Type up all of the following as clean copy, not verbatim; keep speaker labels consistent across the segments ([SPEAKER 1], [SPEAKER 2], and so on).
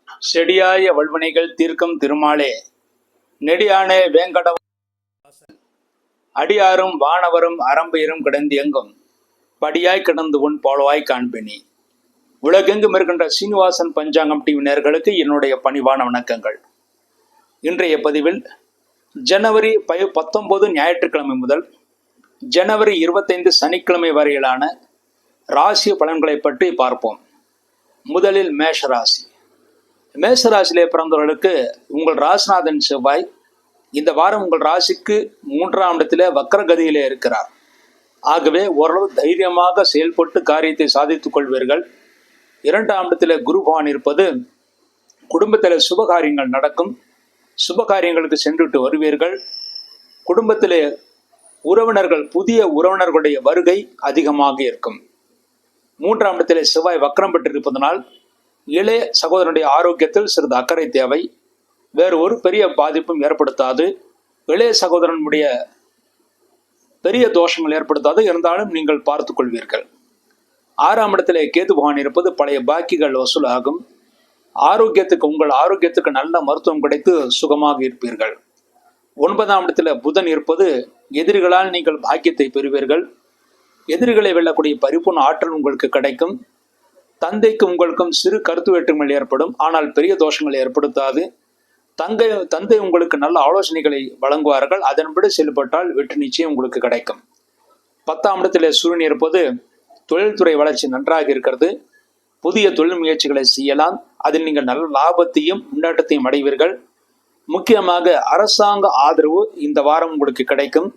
[SPEAKER 1] செடியாய வல்வினைகள் தீர்க்கும் திருமாலே, நெடியானே வேங்கட அடியாரும் வானவரும் அரம்பையரும் கிடந்து எங்கும் படியாய் கிடந்து உன் போலவாய் காண்பினி. உலகெங்கும் இருக்கின்ற சீனிவாசன் பஞ்சாங்கம் டிவி நேயர்களுக்கு என்னுடைய பணிவான வணக்கங்கள். இன்றைய பதிவில் ஜனவரி 19 ஞாயிற்றுக்கிழமை முதல் ஜனவரி 25 சனிக்கிழமை வரையிலான ராசி பலன்களை பற்றி பார்ப்போம். முதலில் மேஷராசி. மேஷராசியிலே பிறந்தவர்களுக்கு உங்கள் ராசிநாதன் செவ்வாய் இந்த வாரம் உங்கள் ராசிக்கு 3ஆம் இடத்திலே வக்ரகதியிலே இருக்கிறார். ஆகவே ஓரளவு தைரியமாக செயல்பட்டு காரியத்தை சாதித்துக் கொள்வீர்கள். 2ஆம் இடத்திலே குரு பகவான் இருப்பது குடும்பத்தில் சுபகாரியங்கள் நடக்கும். சுபகாரியங்களுக்கு சென்றுட்டு வருவீர்கள். குடும்பத்திலே உறவினர்கள், புதிய உறவினர்களுடைய வருகை அதிகமாக இருக்கும். 3ஆம் இடத்திலே செவ்வாய் வக்ரம் பெற்றிருப்பதனால் இளைய சகோதரனுடைய ஆரோக்கியத்தில் சிறிது அக்கறை தேவை. வேறு ஒரு பெரிய பாதிப்பும் ஏற்படுத்தாது. இளைய சகோதரனுடைய பெரிய தோஷங்கள் ஏற்படுத்தாது. இருந்தாலும் நீங்கள் பார்த்து கொள்வீர்கள். 6ஆம் இடத்திலே கேது பகவான் இருப்பது பழைய பாக்கிகள் வசூல் ஆகும். உங்கள் ஆரோக்கியத்துக்கு நல்ல மருத்துவம் கிடைத்து சுகமாக இருப்பீர்கள். 9ஆம் இடத்துல புதன் இருப்பது எதிரிகளால் நீங்கள் பாக்கியத்தை பெறுவீர்கள். எதிரிகளை வெல்லக்கூடிய பரிபூர்ண ஆற்றல் உங்களுக்கு கிடைக்கும். தந்தைக்கும் உங்களுக்கும் சிறு கருத்து வேற்றுமைகள் ஏற்படும். ஆனால் பெரிய தோஷங்களை ஏற்படுத்தாது. தந்தை உங்களுக்கு நல்ல ஆலோசனைகளை வழங்குவார்கள். அதன்படி செயல்பட்டால் வெற்றி நிச்சயம் உங்களுக்கு கிடைக்கும். 10ஆம் இடத்திலே சூரியன் இருப்பது தொழில்துறை வளர்ச்சி நன்றாக இருக்கிறது. புதிய தொழில் முயற்சிகளை செய்யலாம். அதில் நீங்கள் நல்ல லாபத்தையும் முன்னேற்றத்தையும் அடைவீர்கள். முக்கியமாக அரசாங்க ஆதரவு இந்த வாரம் உங்களுக்கு கிடைக்கும்.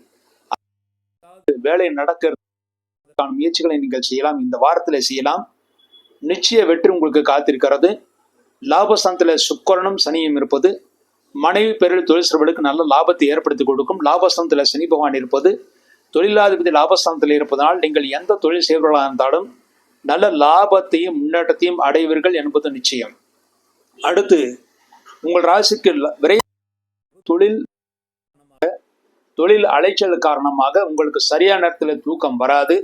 [SPEAKER 1] வேலை நடக்கிறதுக்கான முயற்சிகளை நீங்கள் செய்யலாம். இந்த வாரத்தில் செய்யலாம். நிச்சய வெற்றி உங்களுக்கு காத்திருக்கிறது. லாபஸ்தானத்தில் சுக்கிரனும் சனியும் இருப்பது மனைவி பேரில் தொழில் செய்வர்களுக்கு நல்ல லாபத்தை ஏற்படுத்தி கொடுக்கும். லாபஸ்தானத்தில் சனி பகவான் இருப்பது தொழிலாதிபதி லாபஸ்தானத்தில் இருப்பதனால் நீங்கள் எந்த தொழில் செய்வர்களாக இருந்தாலும் நல்ல லாபத்தையும் முன்னேற்றத்தையும் அடைவீர்கள் என்பது நிச்சயம். அடுத்து உங்கள் ராசிக்கு தொழில் அலைச்சல் காரணமாக உங்களுக்கு சரியான நேரத்தில் தூக்கம் வராது.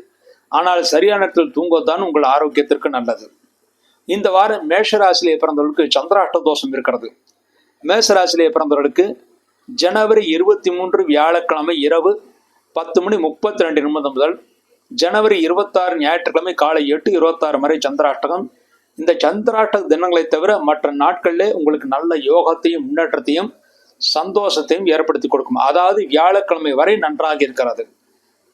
[SPEAKER 1] ஆனால் சரியான நேரத்தில் தூங்குவதுதான் உங்கள் ஆரோக்கியத்திற்கு நல்லது. இந்த வாரம் மேஷராசிலே பிறந்தவர்களுக்கு சந்திராஷ்ட தோஷம் இருக்கிறது. மேஷராசிலே பிறந்தவர்களுக்கு ஜனவரி 23 வியாழக்கிழமை இரவு 10:32 முதல் ஜனவரி 26 ஞாயிற்றுக்கிழமை காலை 8:26 வரை சந்திராஷ்டகம். இந்த சந்திராஷ்டக தினங்களை தவிர மற்ற நாட்களிலே உங்களுக்கு நல்ல யோகத்தையும் முன்னேற்றத்தையும் சந்தோஷத்தையும் ஏற்படுத்தி கொடுக்கும். அதாவது வியாழக்கிழமை வரை நன்றாக இருக்கிறது.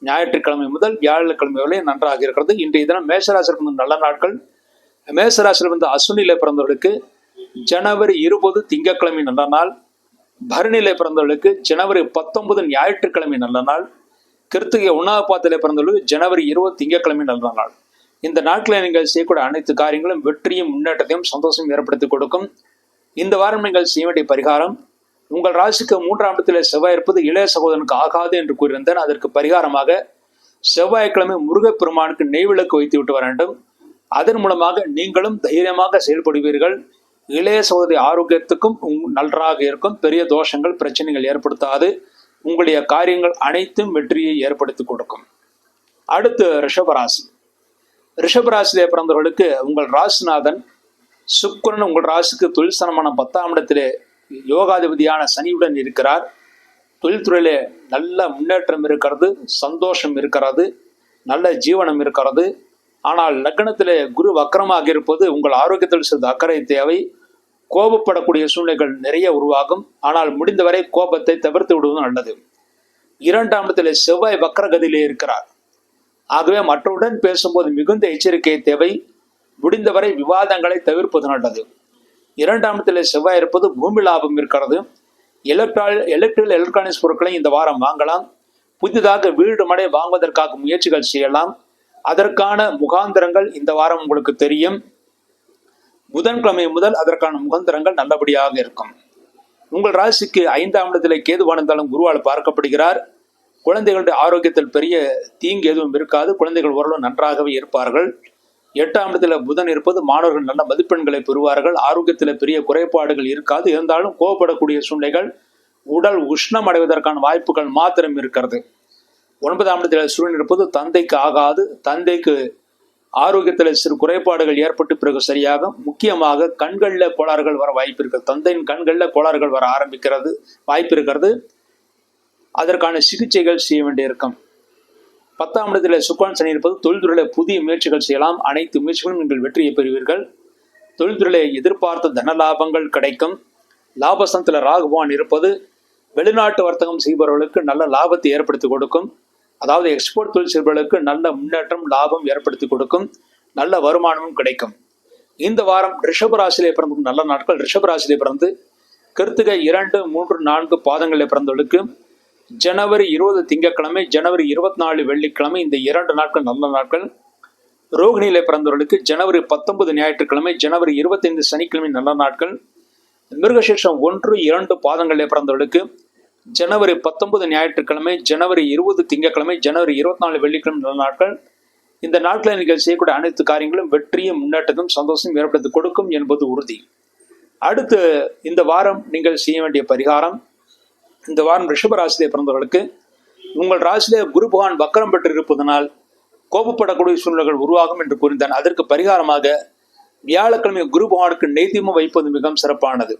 [SPEAKER 1] ஞாயிற்றுக்கிழமை முதல் வியாழக்கிழமை வரை நன்றாக இருக்கிறது. இன்றைய தினம் மேஷராசிற்கு நல்ல நாட்கள். மேஷராசியில் வந்து அஸ்வினியிலே பிறந்தவர்களுக்கு ஜனவரி 20 திங்கட்கிழமை நல்ல நாள். பரணியிலே பிறந்தவர்களுக்கு ஜனவரி 19 ஞாயிற்றுக்கிழமை நல்ல நாள். கிருத்திகை 1ஆம் பாதத்திலே பிறந்தவர்களுக்கு ஜனவரி 20 திங்கட்கிழமை நல்ல நாள். இந்த நாட்களில் நீங்கள் செய்யக்கூடிய அனைத்து காரியங்களும் வெற்றியும் முன்னேற்றத்தையும் சந்தோஷம் ஏற்படுத்தி கொடுக்கும். இந்த வாரம் நீங்கள் செய்ய வேண்டிய பரிகாரம், உங்கள் ராசிக்கு 3ஆம் இடத்திலே செவ்வாய் இருப்பது இளைய சகோதரனுக்கு ஆகாது என்று கூறியிருந்தேன். அதற்கு பரிகாரமாக செவ்வாய்க்கிழமை முருகப்பெருமானுக்கு நெய்விளக்கு வைத்து விட்டு வர வேண்டும். அதன் மூலமாக நீங்களும் தைரியமாக செயல்படுவீர்கள். இளைய சகோதரி ஆரோக்கியத்துக்கும் நன்றாக இருக்கும். பெரிய தோஷங்கள் பிரச்சனைகள் ஏற்படுத்தாது. உங்களுடைய காரியங்கள் அனைத்தும் வெற்றியை ஏற்படுத்தி கொடுக்கும். அடுத்து ரிஷபராசி. ரிஷபராசியிலே பிறந்தவர்களுக்கு உங்கள் ராசிநாதன் சுக்கிரன் உங்கள் ராசிக்கு தொழில் ஸ்தானமான 10ஆம் இடத்திலே யோகாதிபதியான சனியுடன் இருக்கிறார். தொழில்துறையிலே நல்ல முன்னேற்றம் இருக்கிறது, சந்தோஷம் இருக்கிறது, நல்ல ஜீவனம் இருக்கிறது. ஆனால் லக்னத்திலே குரு வக்கரமாக இருப்பது உங்கள் ஆரோக்கியத்தில் சிறிது அக்கறை தேவை. கோபப்படக்கூடிய சூழ்நிலைகள் நிறைய உருவாகும். ஆனால் முடிந்தவரை கோபத்தை தவிர்த்து விடுவது நல்லது. 2ஆம் இடத்திலே செவ்வாய் வக்கரகதியிலே இருக்கிறார். ஆகவே மற்றவுடன் பேசும்போது மிகுந்த எச்சரிக்கை தேவை. முடிந்தவரை விவாதங்களை தவிர்ப்பது நல்லது. 2ஆம் இடத்திலே செவ்வாய் இருப்பது பூமி லாபம் இருக்கிறது. எலக்ட்ரானிக்ஸ் பொருட்களை இந்த வாரம் வாங்கலாம். புதிதாக வீடு மனை வாங்குவதற்காக முயற்சிகள் செய்யலாம். அதற்கான முகாந்திரங்கள் இந்த வாரம் உங்களுக்கு தெரியும். புதன்கிழமை முதல் அதற்கான முகாந்திரங்கள் நல்லபடியாக இருக்கும். உங்கள் ராசிக்கு 5ஆம் இடத்திலே கேதுவான் இருந்தாலும் குருவால் பார்க்கப்படுகிறார். குழந்தைகளுடைய ஆரோக்கியத்தில் பெரிய தீங்கு எதுவும் இருக்காது. குழந்தைகள் ஓரளவு நன்றாகவே இருப்பார்கள். 8ஆம் இடத்துல புதன் இருப்பது மாணவர்கள் நல்ல மதிப்பெண்களை பெறுவார்கள். ஆரோக்கியத்தில் பெரிய குறைபாடுகள் இருக்காது. இருந்தாலும் கோபப்படக்கூடிய சூழ்நிலைகள், உடல் உஷ்ணம் அடைவதற்கான வாய்ப்புகள் மாத்திரம் இருக்கிறது. 9ஆம் இடத்துல சூரியன் இருப்பது தந்தைக்கு ஆகாது. தந்தைக்கு ஆரோக்கியத்தில் சிறு குறைபாடுகள் ஏற்பட்டு பிறகு சரியாகும். முக்கியமாக கண்களில் கோளாறுகள் வர வாய்ப்பு இருக்கிறது. தந்தையின் கண்களில் கோளாறுகள் வர ஆரம்பிக்கிறது வாய்ப்பு இருக்கிறது. அதற்கான சிகிச்சைகள் செய்ய வேண்டியிருக்கும். 10ஆம் இடத்துல சுக்கிரன் சனி இருப்பது தொழில்துறையில புதிய முயற்சிகள் செய்யலாம். அனைத்து முயற்சிகளும் நீங்கள் வெற்றியை பெறுவீர்கள். தொழில்துறையில எதிர்பார்த்த தன லாபங்கள் கிடைக்கும். லாபஸ்தானத்தில் ராகு பகவான் இருப்பது வெளிநாட்டு வர்த்தகம் செய்பவர்களுக்கு நல்ல லாபத்தை ஏற்படுத்தி கொடுக்கும். அதாவது எக்ஸ்போர்ட் தொழில் செய்பவர்களுக்கு நல்ல முன்னேற்றம் லாபம் ஏற்படுத்தி கொடுக்கும். நல்ல வருமானமும் கிடைக்கும். இந்த வாரம் ரிஷபராசியிலே பிறந்த நல்ல நாட்கள். ரிஷபராசியிலே பிறந்து கிருத்திகை 2, 3, 4 பாதங்களில் பிறந்தவர்களுக்கு ஜனவரி 20 திங்கட்கிழமை, ஜனவரி 24 வெள்ளிக்கிழமை, இந்த 2 நாட்கள் நல்ல நாட்கள். ரோகிணியிலே பிறந்தவர்களுக்கு ஜனவரி 19 ஞாயிற்றுக்கிழமை, ஜனவரி 25 சனிக்கிழமை நல்ல நாட்கள். மிருகசீர்ஷம் 1, 2 பாதங்களிலே பிறந்தவர்களுக்கு ஜனவரி 19 ஞாயிற்றுக்கிழமை, ஜனவரி 20 திங்கட்கிழமை, ஜனவரி 24 வெள்ளிக்கிழமை நல்ல நாட்கள். இந்த நாட்களில் நீங்கள் செய்யக்கூடிய அனைத்து காரியங்களும் வெற்றியும் முன்னேற்றமும் சந்தோஷம் ஏற்படுத்தி கொடுக்கும் என்பது உறுதி. அடுத்து இந்த வாரம் நீங்கள் செய்ய வேண்டிய பரிகாரம். இந்த வாரம் ரிஷபராசியிலே பிறந்தவர்களுக்கு உங்கள் ராசியிலே குரு பகவான் வக்கரம் பெற்று இருப்பதனால் கோபப்படக்கூடிய சூழ்நிலைகள் உருவாகும் என்று கூறினான். அதற்கு பரிகாரமாக வியாழக்கிழமை குரு பகவானுக்கு நெய்தீபம் வைப்பது மிகவும் சிறப்பானது.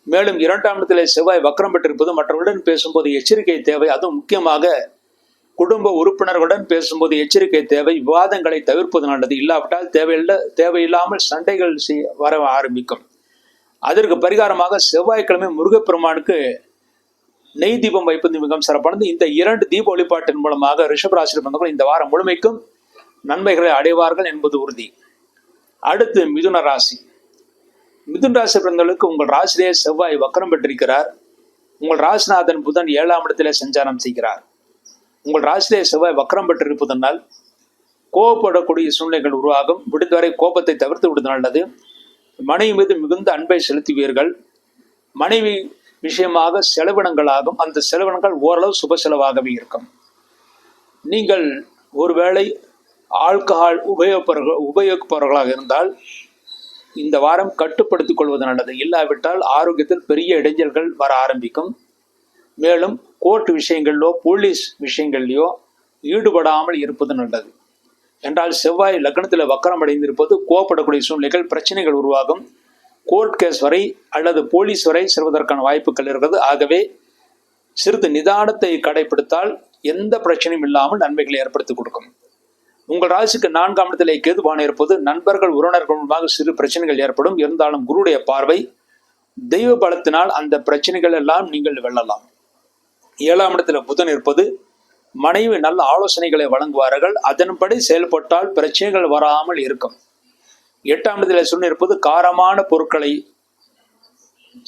[SPEAKER 1] மேலும் 2ஆம் இடத்திலே செவ்வாய் வக்கரம் பெற்றிருப்பது மற்றவர்களுடன் பேசும்போது எச்சரிக்கை தேவை. அதுவும் முக்கியமாக குடும்ப உறுப்பினர்களுடன் பேசும்போது எச்சரிக்கை தேவை. விவாதங்களை தவிர்ப்பது நல்லது. இல்லாவிட்டால் தேவையில்லாமல் சண்டைகள் வர ஆரம்பிக்கும். அதற்கு பரிகாரமாக செவ்வாய்க்கிழமை முருகப்பெருமானுக்கு நெய் தீபம் வைப்பது மிகவும் சிறப்பானது. இந்த 2 தீப வழிபாட்டின் மூலமாக ரிஷபராசியில் பிறந்தவர்கள் இந்த வாரம் முழுமைக்கும் நன்மைகளை அடைவார்கள் என்பது உறுதி. அடுத்து மிதுன ராசி. மிதுன ராசி பிறந்தவர்களுக்கு உங்கள் ராசியிலே செவ்வாய் வக்கரம் பெற்றிருக்கிறார். உங்கள் ராசிநாதன் புதன் 7ஆம் இடத்திலே சஞ்சாரம் செய்கிறார். உங்கள் ராசியிலே செவ்வாய் வக்கரம் பெற்றிருப்பதனால் கோபப்படக்கூடிய சூழ்நிலைகள் உருவாகும். முடிந்தவரை கோபத்தை தவிர்த்து விடுவது நல்லது. மனைவி மீது மிகுந்த அன்பை செலுத்துவீர்கள். மனைவி விஷயமாக செலவினங்களாகும். அந்த செலவினங்கள் ஓரளவு சுப செலவாகவே இருக்கும். நீங்கள் ஒருவேளை ஆல்கஹால் உபயோகிப்பவர்களாக இருந்தால் இந்த வாரம் கட்டுப்படுத்திக் கொள்வது நல்லது. இல்லாவிட்டால் ஆரோக்கியத்தில் பெரிய இடைஞ்சல்கள் வர ஆரம்பிக்கும். மேலும் கோர்ட் விஷயங்களிலோ போலீஸ் விஷயங்களிலோ ஈடுபடாமல் இருப்பது நல்லது. என்றால் செவ்வாய் லக்னத்தில் வக்கரம் அடைந்திருப்பது கோபப்படக்கூடிய சூழ்நிலைகள், பிரச்சனைகள் உருவாகும். கோர்ட் கேஸ் வரை அல்லது போலீஸ் வரை செல்வதற்கான வாய்ப்புகள் இருக்கிறது. ஆகவே சிறிது நிதானத்தை கடைபிடித்தால் எந்த பிரச்சனையும் இல்லாமல் நன்மைகளை ஏற்படுத்தி கொடுக்கும். உங்கள் ராசிக்கு 4ஆம் இடத்திலே கேதுபான இருப்பது நண்பர்கள் உறவினர்கள் மூலமாக சிறு பிரச்சனைகள் ஏற்படும். இருந்தாலும் குருடைய பார்வை தெய்வ பலத்தினால் அந்த பிரச்சனைகள் எல்லாம் நீங்கள் வெல்லலாம். 7ஆம் இடத்துல புதன் இருப்பது மனைவி நல்ல ஆலோசனைகளை வழங்குவார்கள். அதன்படி செயல்பட்டால் பிரச்சனைகள் வராமல் இருக்கும். 8ஆம் இடத்துல சுக்கிரன் இருப்பது காரமான பொருட்களை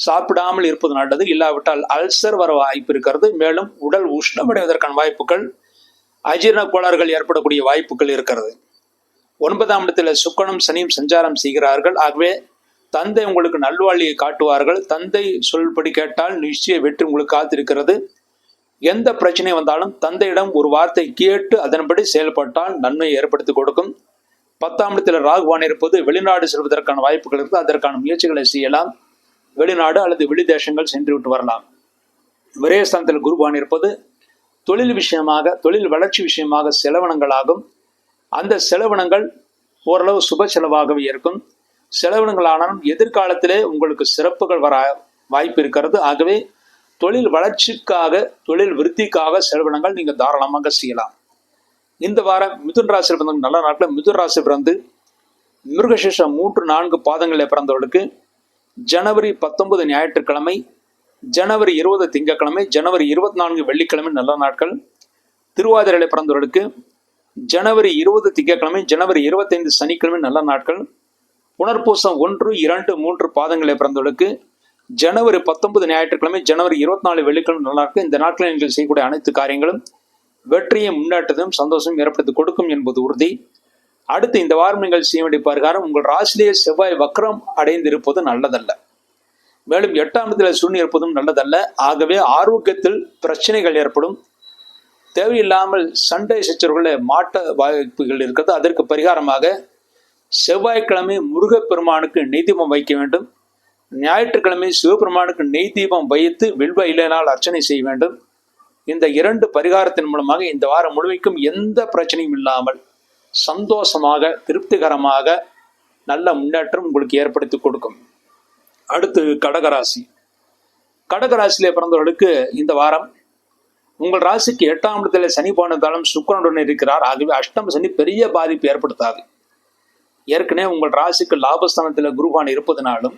[SPEAKER 1] சாப்பிடாமல் இருப்பது நல்லது. இல்லாவிட்டால் அல்சர் வர வாய்ப்பு இருக்கிறது. மேலும் உடல் உஷ்ணமடைவதற்கான வாய்ப்புகள், அஜீரண கோளாறுகள் ஏற்படக்கூடிய வாய்ப்புகள் இருக்கிறது. 9ஆம் இடத்துல சுக்கிரனும் சனியும் சஞ்சாரம் செய்கிறார்கள். ஆகவே தந்தை உங்களுக்கு நல்வாழ்வியை காட்டுவார்கள். தந்தை சொல்படி கேட்டால் நிச்சய வெற்றி உங்களுக்கு காத்திருக்கிறது. எந்த பிரச்சனை வந்தாலும் தந்தையிடம் ஒரு வார்த்தை கேட்டு அதன்படி செயல்பட்டால் நன்மை ஏற்படுத்தி கொடுக்கும். 10ஆம் இடத்தில் ராகுவான் இருப்பது வெளிநாடு செல்வதற்கான வாய்ப்புகள் இருக்குது. அதற்கான முயற்சிகளை செய்யலாம். வெளிநாடு அல்லது வெளிதேசங்கள் சென்று விட்டு வரலாம். விரயஸ்தானத்தில் குருவான் இருப்பது தொழில் விஷயமாக, தொழில் வளர்ச்சி விஷயமாக செலவினங்களாகும். அந்த செலவினங்கள் ஓரளவு சுப செலவாகவே இருக்கும். செலவினங்களானாலும் எதிர்காலத்திலே உங்களுக்கு சிறப்புகள் வர வாய்ப்பு இருக்கிறது. ஆகவே தொழில் வளர்ச்சிக்காக, தொழில் விருத்திக்காக செலவினங்கள் நீங்கள் தாராளமாக செய்யலாம். இந்த வாரம் மிதுன ராசியில் பிறந்த நல்ல நாட்டில் மிதுன ராசி பிறந்து மிருகசீர்ஷம் 3, 4 பாதங்களில் பிறந்தவர்களுக்கு ஜனவரி 19 ஞாயிற்றுக்கிழமை, ஜனவரி 20 திங்கட்கிழமை, ஜனவரி 24 வெள்ளிக்கிழமை நல்ல நாட்கள். திருவாதிரையில் பிறந்தவர்களுக்கு ஜனவரி 20 திங்கட்கிழமை, ஜனவரி 25 சனிக்கிழமை நல்ல நாட்கள். புனர்பூசம் 1, 2, 3 பாதங்களில் பிறந்தவர்களுக்கு ஜனவரி 19 ஞாயிற்றுக்கிழமை, ஜனவரி 24 வெள்ளிக்கிழமை நல்ல நாட்கள். இந்த நாட்களில் நீங்கள் செய்யக்கூடிய அனைத்து காரியங்களும் வெற்றியை முன்னேற்றத்தையும் சந்தோஷம் ஏற்படுத்தி கொடுக்கும் என்பது உறுதி. அடுத்து இந்த வாரம் நீங்கள் செய்ய வேண்டிய பரிகாரம், உங்கள் ராசிலேயே செவ்வாய் வக்ரம் அடைந்திருப்பது நல்லதல்ல. மேலும் 8ஆம் இடத்துல சூரியன் இருப்பதும் நல்லதல்ல. ஆகவே ஆரோக்கியத்தில் பிரச்சனைகள் ஏற்படும். தேவையில்லாமல் சண்டை சச்சரவுகளை மாட்ட வாய்ப்புகள் இருக்கிறது. அதற்கு பரிகாரமாக செவ்வாய்க்கிழமை முருகப்பெருமானுக்கு நெய் தீபம் வைக்க வேண்டும். ஞாயிற்றுக்கிழமை சிவபெருமானுக்கு நெய் தீபம் வைத்து வில்வ இலையினால் அர்ச்சனை செய்ய வேண்டும். இந்த 2 பரிகாரத்தின் மூலமாக இந்த வாரம் முழுமைக்கும் எந்த பிரச்சனையும் இல்லாமல் சந்தோஷமாக திருப்திகரமாக நல்ல முன்னேற்றம் உங்களுக்கு ஏற்படுத்தி கொடுக்கும். அடுத்து கடகராசி. கடகராசியிலே பிறந்தவர்களுக்கு இந்த வாரம் உங்கள் ராசிக்கு 8ஆம் இடத்துல சனி போனதாலும் சுக்கிரனுடன் இருக்கிறார். ஆகவே அஷ்டம சனி பெரிய பாதிப்பு ஏற்படுத்தாது. ஏற்கனவே உங்கள் ராசிக்கு லாபஸ்தானத்தில் குருவான் இருப்பதனாலும்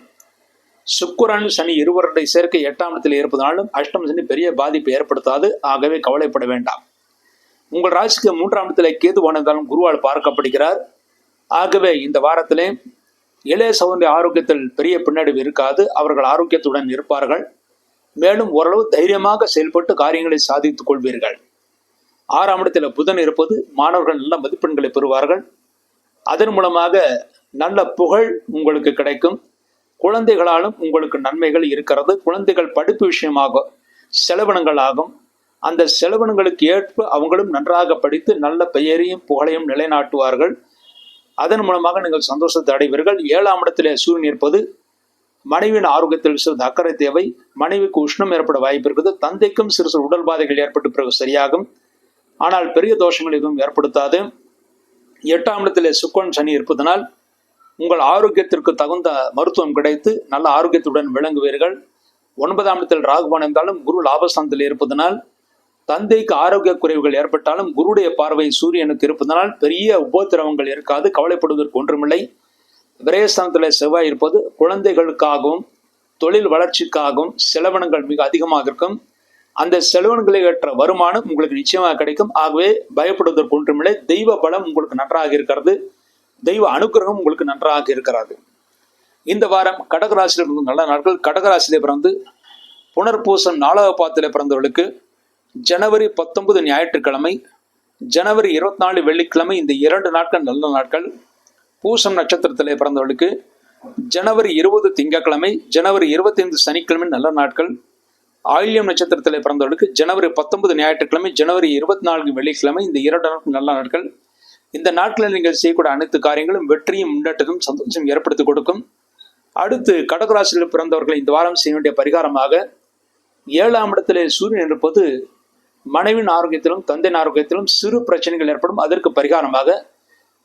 [SPEAKER 1] சுக்கிரன் சனி இருவருடைய சேர்க்கை 8ஆம் இடத்தில் இருப்பதனாலும் அஷ்டம சனி பெரிய பாதிப்பு ஏற்படுத்தாது. ஆகவே கவலைப்பட வேண்டாம். உங்கள் ராசிக்கு 3ஆம் இடத்துல கேது போனதாலும் குருவால் பார்க்கப்படுகிறார். ஆகவே இந்த வாரத்திலே இளைய சகோதரி ஆரோக்கியத்தில் பெரிய பின்னடைவு இருக்காது. அவர்கள் ஆரோக்கியத்துடன் இருப்பார்கள். மேலும் ஓரளவு தைரியமாக செயல்பட்டு காரியங்களை சாதித்துக் கொள்வீர்கள். 6ஆம் இடத்தில் புதன் இருப்பது மாணவர்கள் நல்ல மதிப்பெண்களை பெறுவார்கள். அதன் மூலமாக நல்ல புகழ் உங்களுக்கு கிடைக்கும். குழந்தைகளாலும் உங்களுக்கு நன்மைகள் இருக்கிறது. குழந்தைகள் படிப்பு விஷயமாக செலவினங்கள் ஆகும். அந்த செலவினங்களுக்கு ஏற்ப அவங்களும் நன்றாக படித்து நல்ல பெயரையும் புகழையும் நிலைநாட்டுவார்கள். அதன் மூலமாக நீங்கள் சந்தோஷத்தை அடைவீர்கள். 7ஆம் இடத்திலே சூரியன் இருப்பது மனைவியின் ஆரோக்கியத்தில் சிறிது அக்கறை தேவை. மனைவிக்கு உஷ்ணம் ஏற்பட வாய்ப்பு இருக்குது. தந்தைக்கும் சிறு சிறு உடல் பாதைகள் ஏற்பட்டு பிறகு சரியாகும். ஆனால் பெரிய தோஷங்கள் எதுவும் ஏற்படுத்தாது. 8ஆம் இடத்திலே சுக்கிரன் சனி இருப்பதனால் உங்கள் ஆரோக்கியத்திற்கு தகுந்த மருத்துவம் கிடைத்து நல்ல ஆரோக்கியத்துடன் விளங்குவீர்கள். 9ஆம் இடத்தில் ராகுவான் இருந்தாலும் குரு லாபஸ்தானத்தில் இருப்பதனால் தந்தைக்கு ஆரோக்கிய குறைவுகள் ஏற்பட்டாலும் குருடைய பார்வை சூரியனுக்கு இருப்பதனால் பெரிய உபோத்திரவங்கள் இருக்காது. கவலைப்படுவதற்கு ஒன்றுமில்லை. விரயஸ்தானத்தில் செவ்வாய் இருப்பது குழந்தைகளுக்காகவும் தொழில் வளர்ச்சிக்காகவும் செலவினங்கள் மிக அதிகமாக இருக்கும். அந்த செலவினங்களை ஏற்ற வருமானம் உங்களுக்கு நிச்சயமாக கிடைக்கும். ஆகவே பயப்படுவதற்கு ஒன்றுமில்லை. தெய்வ பலம் உங்களுக்கு நன்றாக இருக்கிறது. தெய்வ அனுகிரகம் உங்களுக்கு நன்றாக இருக்கிறது. இந்த வாரம் கடகராசியில் இருந்து நல்ல நாட்கள். கடகராசியிலே பிறந்து புனர்பூசம் 4வது பாதத்திலே பிறந்தவர்களுக்கு ஜனவரி 19 ஞாயிற்றுக்கிழமை, ஜனவரி 24 வெள்ளிக்கிழமை இந்த 2 நாட்கள் நல்ல நாட்கள். பூசம் நட்சத்திரத்திலே பிறந்தவர்களுக்கு ஜனவரி 20 திங்கட்கிழமை, ஜனவரி 25 சனிக்கிழமை நல்ல நாட்கள். ஆயில்யம் நட்சத்திரத்திலே பிறந்தவர்களுக்கு ஜனவரி 19 ஞாயிற்றுக்கிழமை, ஜனவரி 24 வெள்ளிக்கிழமை இந்த 2 நாட்கள் நல்ல நாட்கள். இந்த நாட்களில் நீங்கள் செய்யக்கூடிய அனைத்து காரியங்களும் வெற்றியும் முன்னேற்றமும் சந்தோஷம் ஏற்படுத்தி கொடுக்கும். அடுத்து கடகராசியில் பிறந்தவர்கள் இந்த வாரம் செய்ய வேண்டிய பரிகாரமாக 7ஆம் இடத்திலே சூரியன் இருப்பது மனைவின் ஆரோக்கியத்திலும் தந்தையின் ஆரோக்கியத்திலும் சிறு பிரச்சனைகள் ஏற்படும். அதற்கு பரிகாரமாக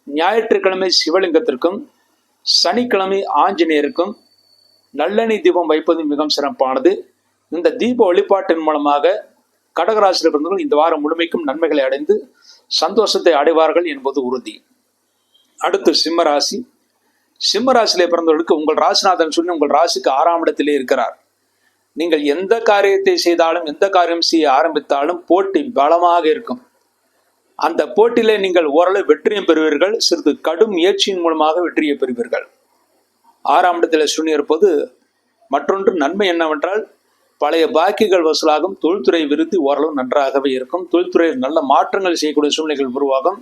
[SPEAKER 1] ஞாயிற்றுக்கிழமை சிவலிங்கத்திற்கும் சனிக்கிழமை ஆஞ்சநேயருக்கும் நல்லெண்ணெய் தீபம் வைப்பது மிகவும் சிறப்பானது. இந்த தீப வழிபாட்டின் மூலமாக கடகராசியில் பிறந்தவர்கள் இந்த வாரம் முழுமைக்கும் நன்மைகளை அடைந்து சந்தோஷத்தை அடைவார்கள் என்பது உறுதி. அடுத்து சிம்மராசி. சிம்மராசியிலே பிறந்தவர்களுக்கு உங்கள் ராசிநாதன் சொல்லி உங்கள் ராசிக்கு 6ஆம் இடத்திலே இருக்கிறார். நீங்கள் எந்த காரியத்தை செய்தாலும் எந்த காரியம் செய்ய ஆரம்பித்தாலும் போட்டி பலமாக இருக்கும். அந்த போட்டியிலே நீங்கள் ஓரளவு வெற்றியும் பெறுவீர்கள். சிறிது கடும் முயற்சியின் மூலமாக வெற்றியை பெறுவீர்கள். 6ஆம் இடத்தில் சூரியன் இருப்பது மற்றொன்று நன்மை என்னவென்றால் பழைய பாக்கிகள் வசூலாகும். தொழில்துறை விருத்தி ஓரளவு நன்றாகவே இருக்கும். தொழில்துறையில் நல்ல மாற்றங்கள் செய்யக்கூடிய சூழ்நிலைகள் உருவாகும்.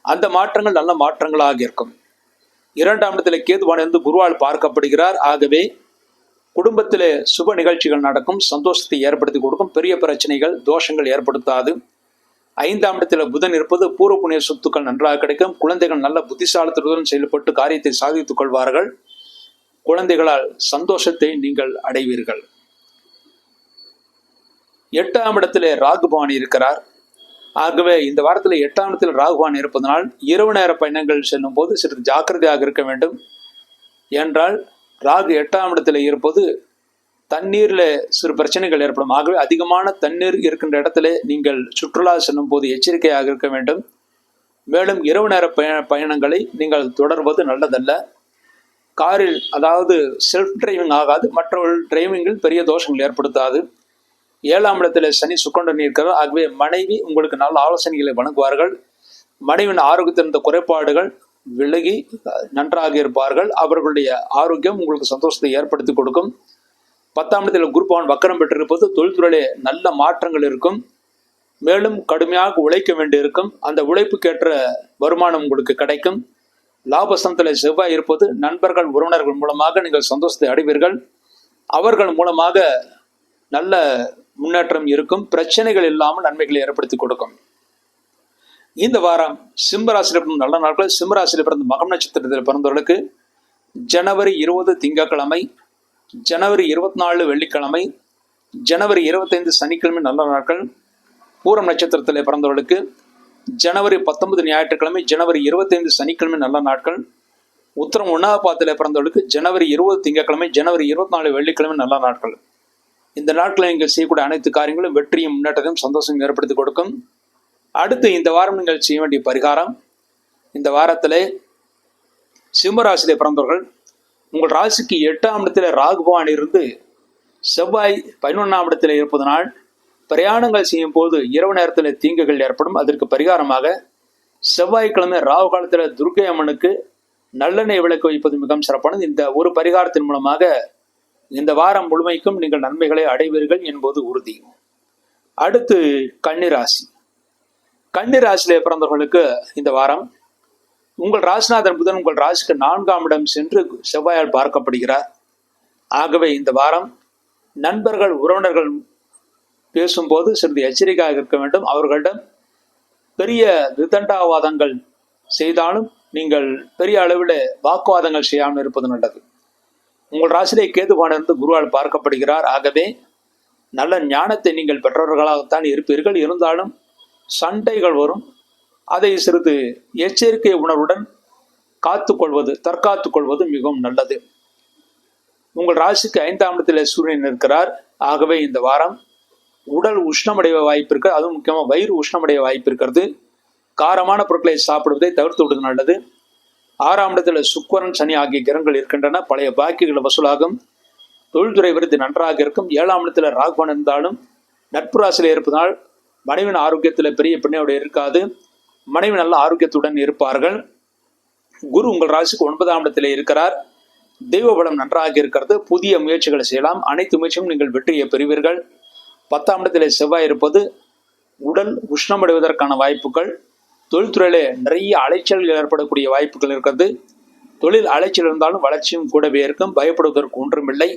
[SPEAKER 1] அந்த மாற்றங்கள் நல்ல மாற்றங்களாக இருக்கும். 2ஆம் இடத்தில் கேதுவான் இருந்து குருவால் பார்க்கப்படுகிறார். ஆகவே குடும்பத்திலே சுப நிகழ்ச்சிகள் நடக்கும். சந்தோஷத்தை ஏற்படுத்தி கொடுக்கும். பெரிய பிரச்சனைகள் தோஷங்கள் ஏற்படுத்தாது. 5ஆம் இடத்தில் புதன் இருப்பது பூர்வ புண்ணிய சொத்துக்கள் நன்றாக கிடைக்கும். குழந்தைகள் நல்ல புத்திசாலித்தனத்துடன் செயல்பட்டு காரியத்தை சாதித்துக் கொள்வார்கள். குழந்தைகளால் சந்தோஷத்தை நீங்கள் அடைவீர்கள். 8ஆம் இடத்திலே ராகுபவான் இருக்கிறார். ஆகவே இந்த வாரத்தில் 8ஆம் இடத்தில் ராகுபவான் இருப்பதனால் இரவு நேர பயணங்கள் செல்லும் போது சிறிது ஜாக்கிரதையாக இருக்க வேண்டும். என்றால் ராகு 8ஆம் இடத்தில் இருப்பது தண்ணீரில் சிறு பிரச்சனைகள் ஏற்படும். ஆகவே அதிகமான தண்ணீர் இருக்கின்ற இடத்துல நீங்கள் சுற்றுலா செல்லும் போது எச்சரிக்கையாக இருக்க வேண்டும். மேலும் இரவு நேர பயணங்களை நீங்கள் தொடர்வது நல்லதல்ல. காரில் அதாவது செல்ஃப் டிரைவிங் ஆகாது. மற்றவர்கள் டிரைவிங்கில் பெரிய தோஷங்கள் ஏற்படுத்தாது. 7ஆம் இடத்துல சனி சுக்கிரனுடன் இருக்கிறார். ஆகவே மனைவி உங்களுக்கு நல்ல ஆலோசனைகளை வழங்குவார்கள். மனைவியின் ஆரோக்கியத்தில் இருந்த குறைபாடுகள் விலகி நன்றாக இருப்பார்கள். அவர்களுடைய ஆரோக்கியம் உங்களுக்கு சந்தோஷத்தை ஏற்படுத்தி கொடுக்கும். 10ஆம் இடத்தில் குரு பகவான் வக்கரம் பெற்றிருப்பது தொழில்துறையிலே நல்ல மாற்றங்கள் இருக்கும். மேலும் கடுமையாக உழைக்க வேண்டி இருக்கும். அந்த உழைப்புக்கேற்ற வருமானம் உங்களுக்கு கிடைக்கும். லாபஸ்தானத்தில் செவ்வாய் இருப்பது நண்பர்கள் உறவினர்கள் மூலமாக நீங்கள் சந்தோஷத்தை அடைவீர்கள். அவர்கள் மூலமாக நல்ல முன்னேற்றம் இருக்கும். பிரச்சனைகள் இல்லாமல் நன்மைகளை ஏற்படுத்தி கொடுக்கும். இந்த வாரம் சிம்மராசியில் பிறந்த நல்ல நாட்கள். சிம்மராசியில் பிறந்த மகம் நட்சத்திரத்தில் பிறந்தவர்களுக்கு ஜனவரி 20 திங்கட்கிழமை, ஜனவரி 24 வெள்ளிக்கிழமை, ஜனவரி 25 சனிக்கிழமை நல்ல நாட்கள். பூரம் நட்சத்திரத்தில் பிறந்தவர்களுக்கு ஜனவரி 19 ஞாயிற்றுக்கிழமை, ஜனவரி 25 சனிக்கிழமை நல்ல நாட்கள். உத்திரம் 1ஆம் பாதத்தில் பிறந்தவர்களுக்கு ஜனவரி 20 திங்கட்கிழமை, ஜனவரி 24 வெள்ளிக்கிழமை நல்ல நாட்கள். இந்த நாட்களில் நீங்கள் செய்யக்கூடிய அனைத்து காரியங்களும் வெற்றியும் முன்னேற்றத்தையும் சந்தோஷம் ஏற்படுத்தி கொடுக்கும். அடுத்து இந்த வாரம் நீங்கள் செய்ய வேண்டிய பரிகாரம், இந்த வாரத்திலே சிம்மராசியிலே பிறந்தவர்கள், உங்கள் ராசிக்கு 8ஆம் இடத்தில் ராகு பகவான் இருந்து செவ்வாய் 11ஆம் இடத்தில் இருப்பதனால் பிரயாணங்கள் செய்யும் போது இரவு நேரத்தில் தீங்குகள் ஏற்படும். அதற்கு பரிகாரமாக செவ்வாய்க்கிழமை ராகு காலத்தில் துர்க்கை அம்மனுக்கு நல்லெண்ணெய் விளக்கு வைப்பது மிகவும் சிறப்பானது. இந்த ஒரு பரிகாரத்தின் மூலமாக இந்த வாரம் முழுமைக்கும் நீங்கள் நன்மைகளை அடைவீர்கள் என்பது உறுதி. அடுத்து கன்னிராசி. கன்னிராசியிலே பிறந்தவர்களுக்கு இந்த வாரம் உங்கள் ராசிநாதன் புதன் உங்கள் ராசிக்கு 4ஆம் இடம் சென்று செவ்வாயால் பார்க்கப்படுகிறார். ஆகவே இந்த வாரம் நண்பர்கள் உறவினர்கள் பேசும்போது சிறிது எச்சரிக்கையாக இருக்க வேண்டும். அவர்களிடம் பெரிய விதண்டாவாதங்கள் செய்தாலும் நீங்கள் பெரிய அளவில் வாக்குவாதங்கள் செய்யாமல் இருப்பது நல்லது. உங்கள் ராசியிலே கேதுவானிருந்து குருவால் பார்க்கப்படுகிறார். ஆகவே நல்ல ஞானத்தை நீங்கள் பெற்றவர்களாகத்தான் இருப்பீர்கள். இருந்தாலும் சண்டைகள் வரும். அதை சிறிது எச்சரிக்கை உணர்வுடன் தற்காத்துக் கொள்வது மிகவும் நல்லது. உங்கள் ராசிக்கு 5ஆம் இடத்தில் சூரியன் இருக்கிறார். ஆகவே இந்த வாரம் உடல் உஷ்ணமடைய வாய்ப்பு இருக்கிறது. அதுவும் முக்கியமாக வயிறு உஷ்ணமடைய வாய்ப்பு இருக்கிறது. காரமான பொருட்களை சாப்பிடுவதை தவிர்த்து விடுவது நல்லது. 6ஆம் இடத்தில் சுக்கிரன் சனி ஆகிய கிரகங்கள் இருக்கின்றன. பழைய பாக்கிகள் வசூலாகும். தொழில்துறை விருது நன்றாக இருக்கும். 7ஆம் இடத்தில் ராகுபவன் இருந்தாலும் நட்பு ராசியில் இருப்பதால் மனைவின் ஆரோக்கியத்தில் பெரிய பின்னோடு இருக்காது. மனைவி நல்ல ஆரோக்கியத்துடன் இருப்பார்கள். குரு உங்கள் ராசிக்கு 9ஆம் இடத்தில் இருக்கிறார். தெய்வ பலம் நன்றாக இருக்கிறது. புதிய முயற்சிகளை செய்யலாம். அனைத்து முயற்சியும் நீங்கள் வெற்றியை பெறுவீர்கள். 10ஆம் இடத்தில் செவ்வாய் இருப்பது உடல் உஷ்ணமடைவதற்கான வாய்ப்புகள், தொழில்துறையிலே நிறைய அலைச்சல்கள் ஏற்படக்கூடிய வாய்ப்புகள் இருக்கிறது. தொழில் அலைச்சல் இருந்தாலும் வளர்ச்சியும் கூடவே இருக்கும். பயப்படுவதற்கு ஒன்றுமில்லை.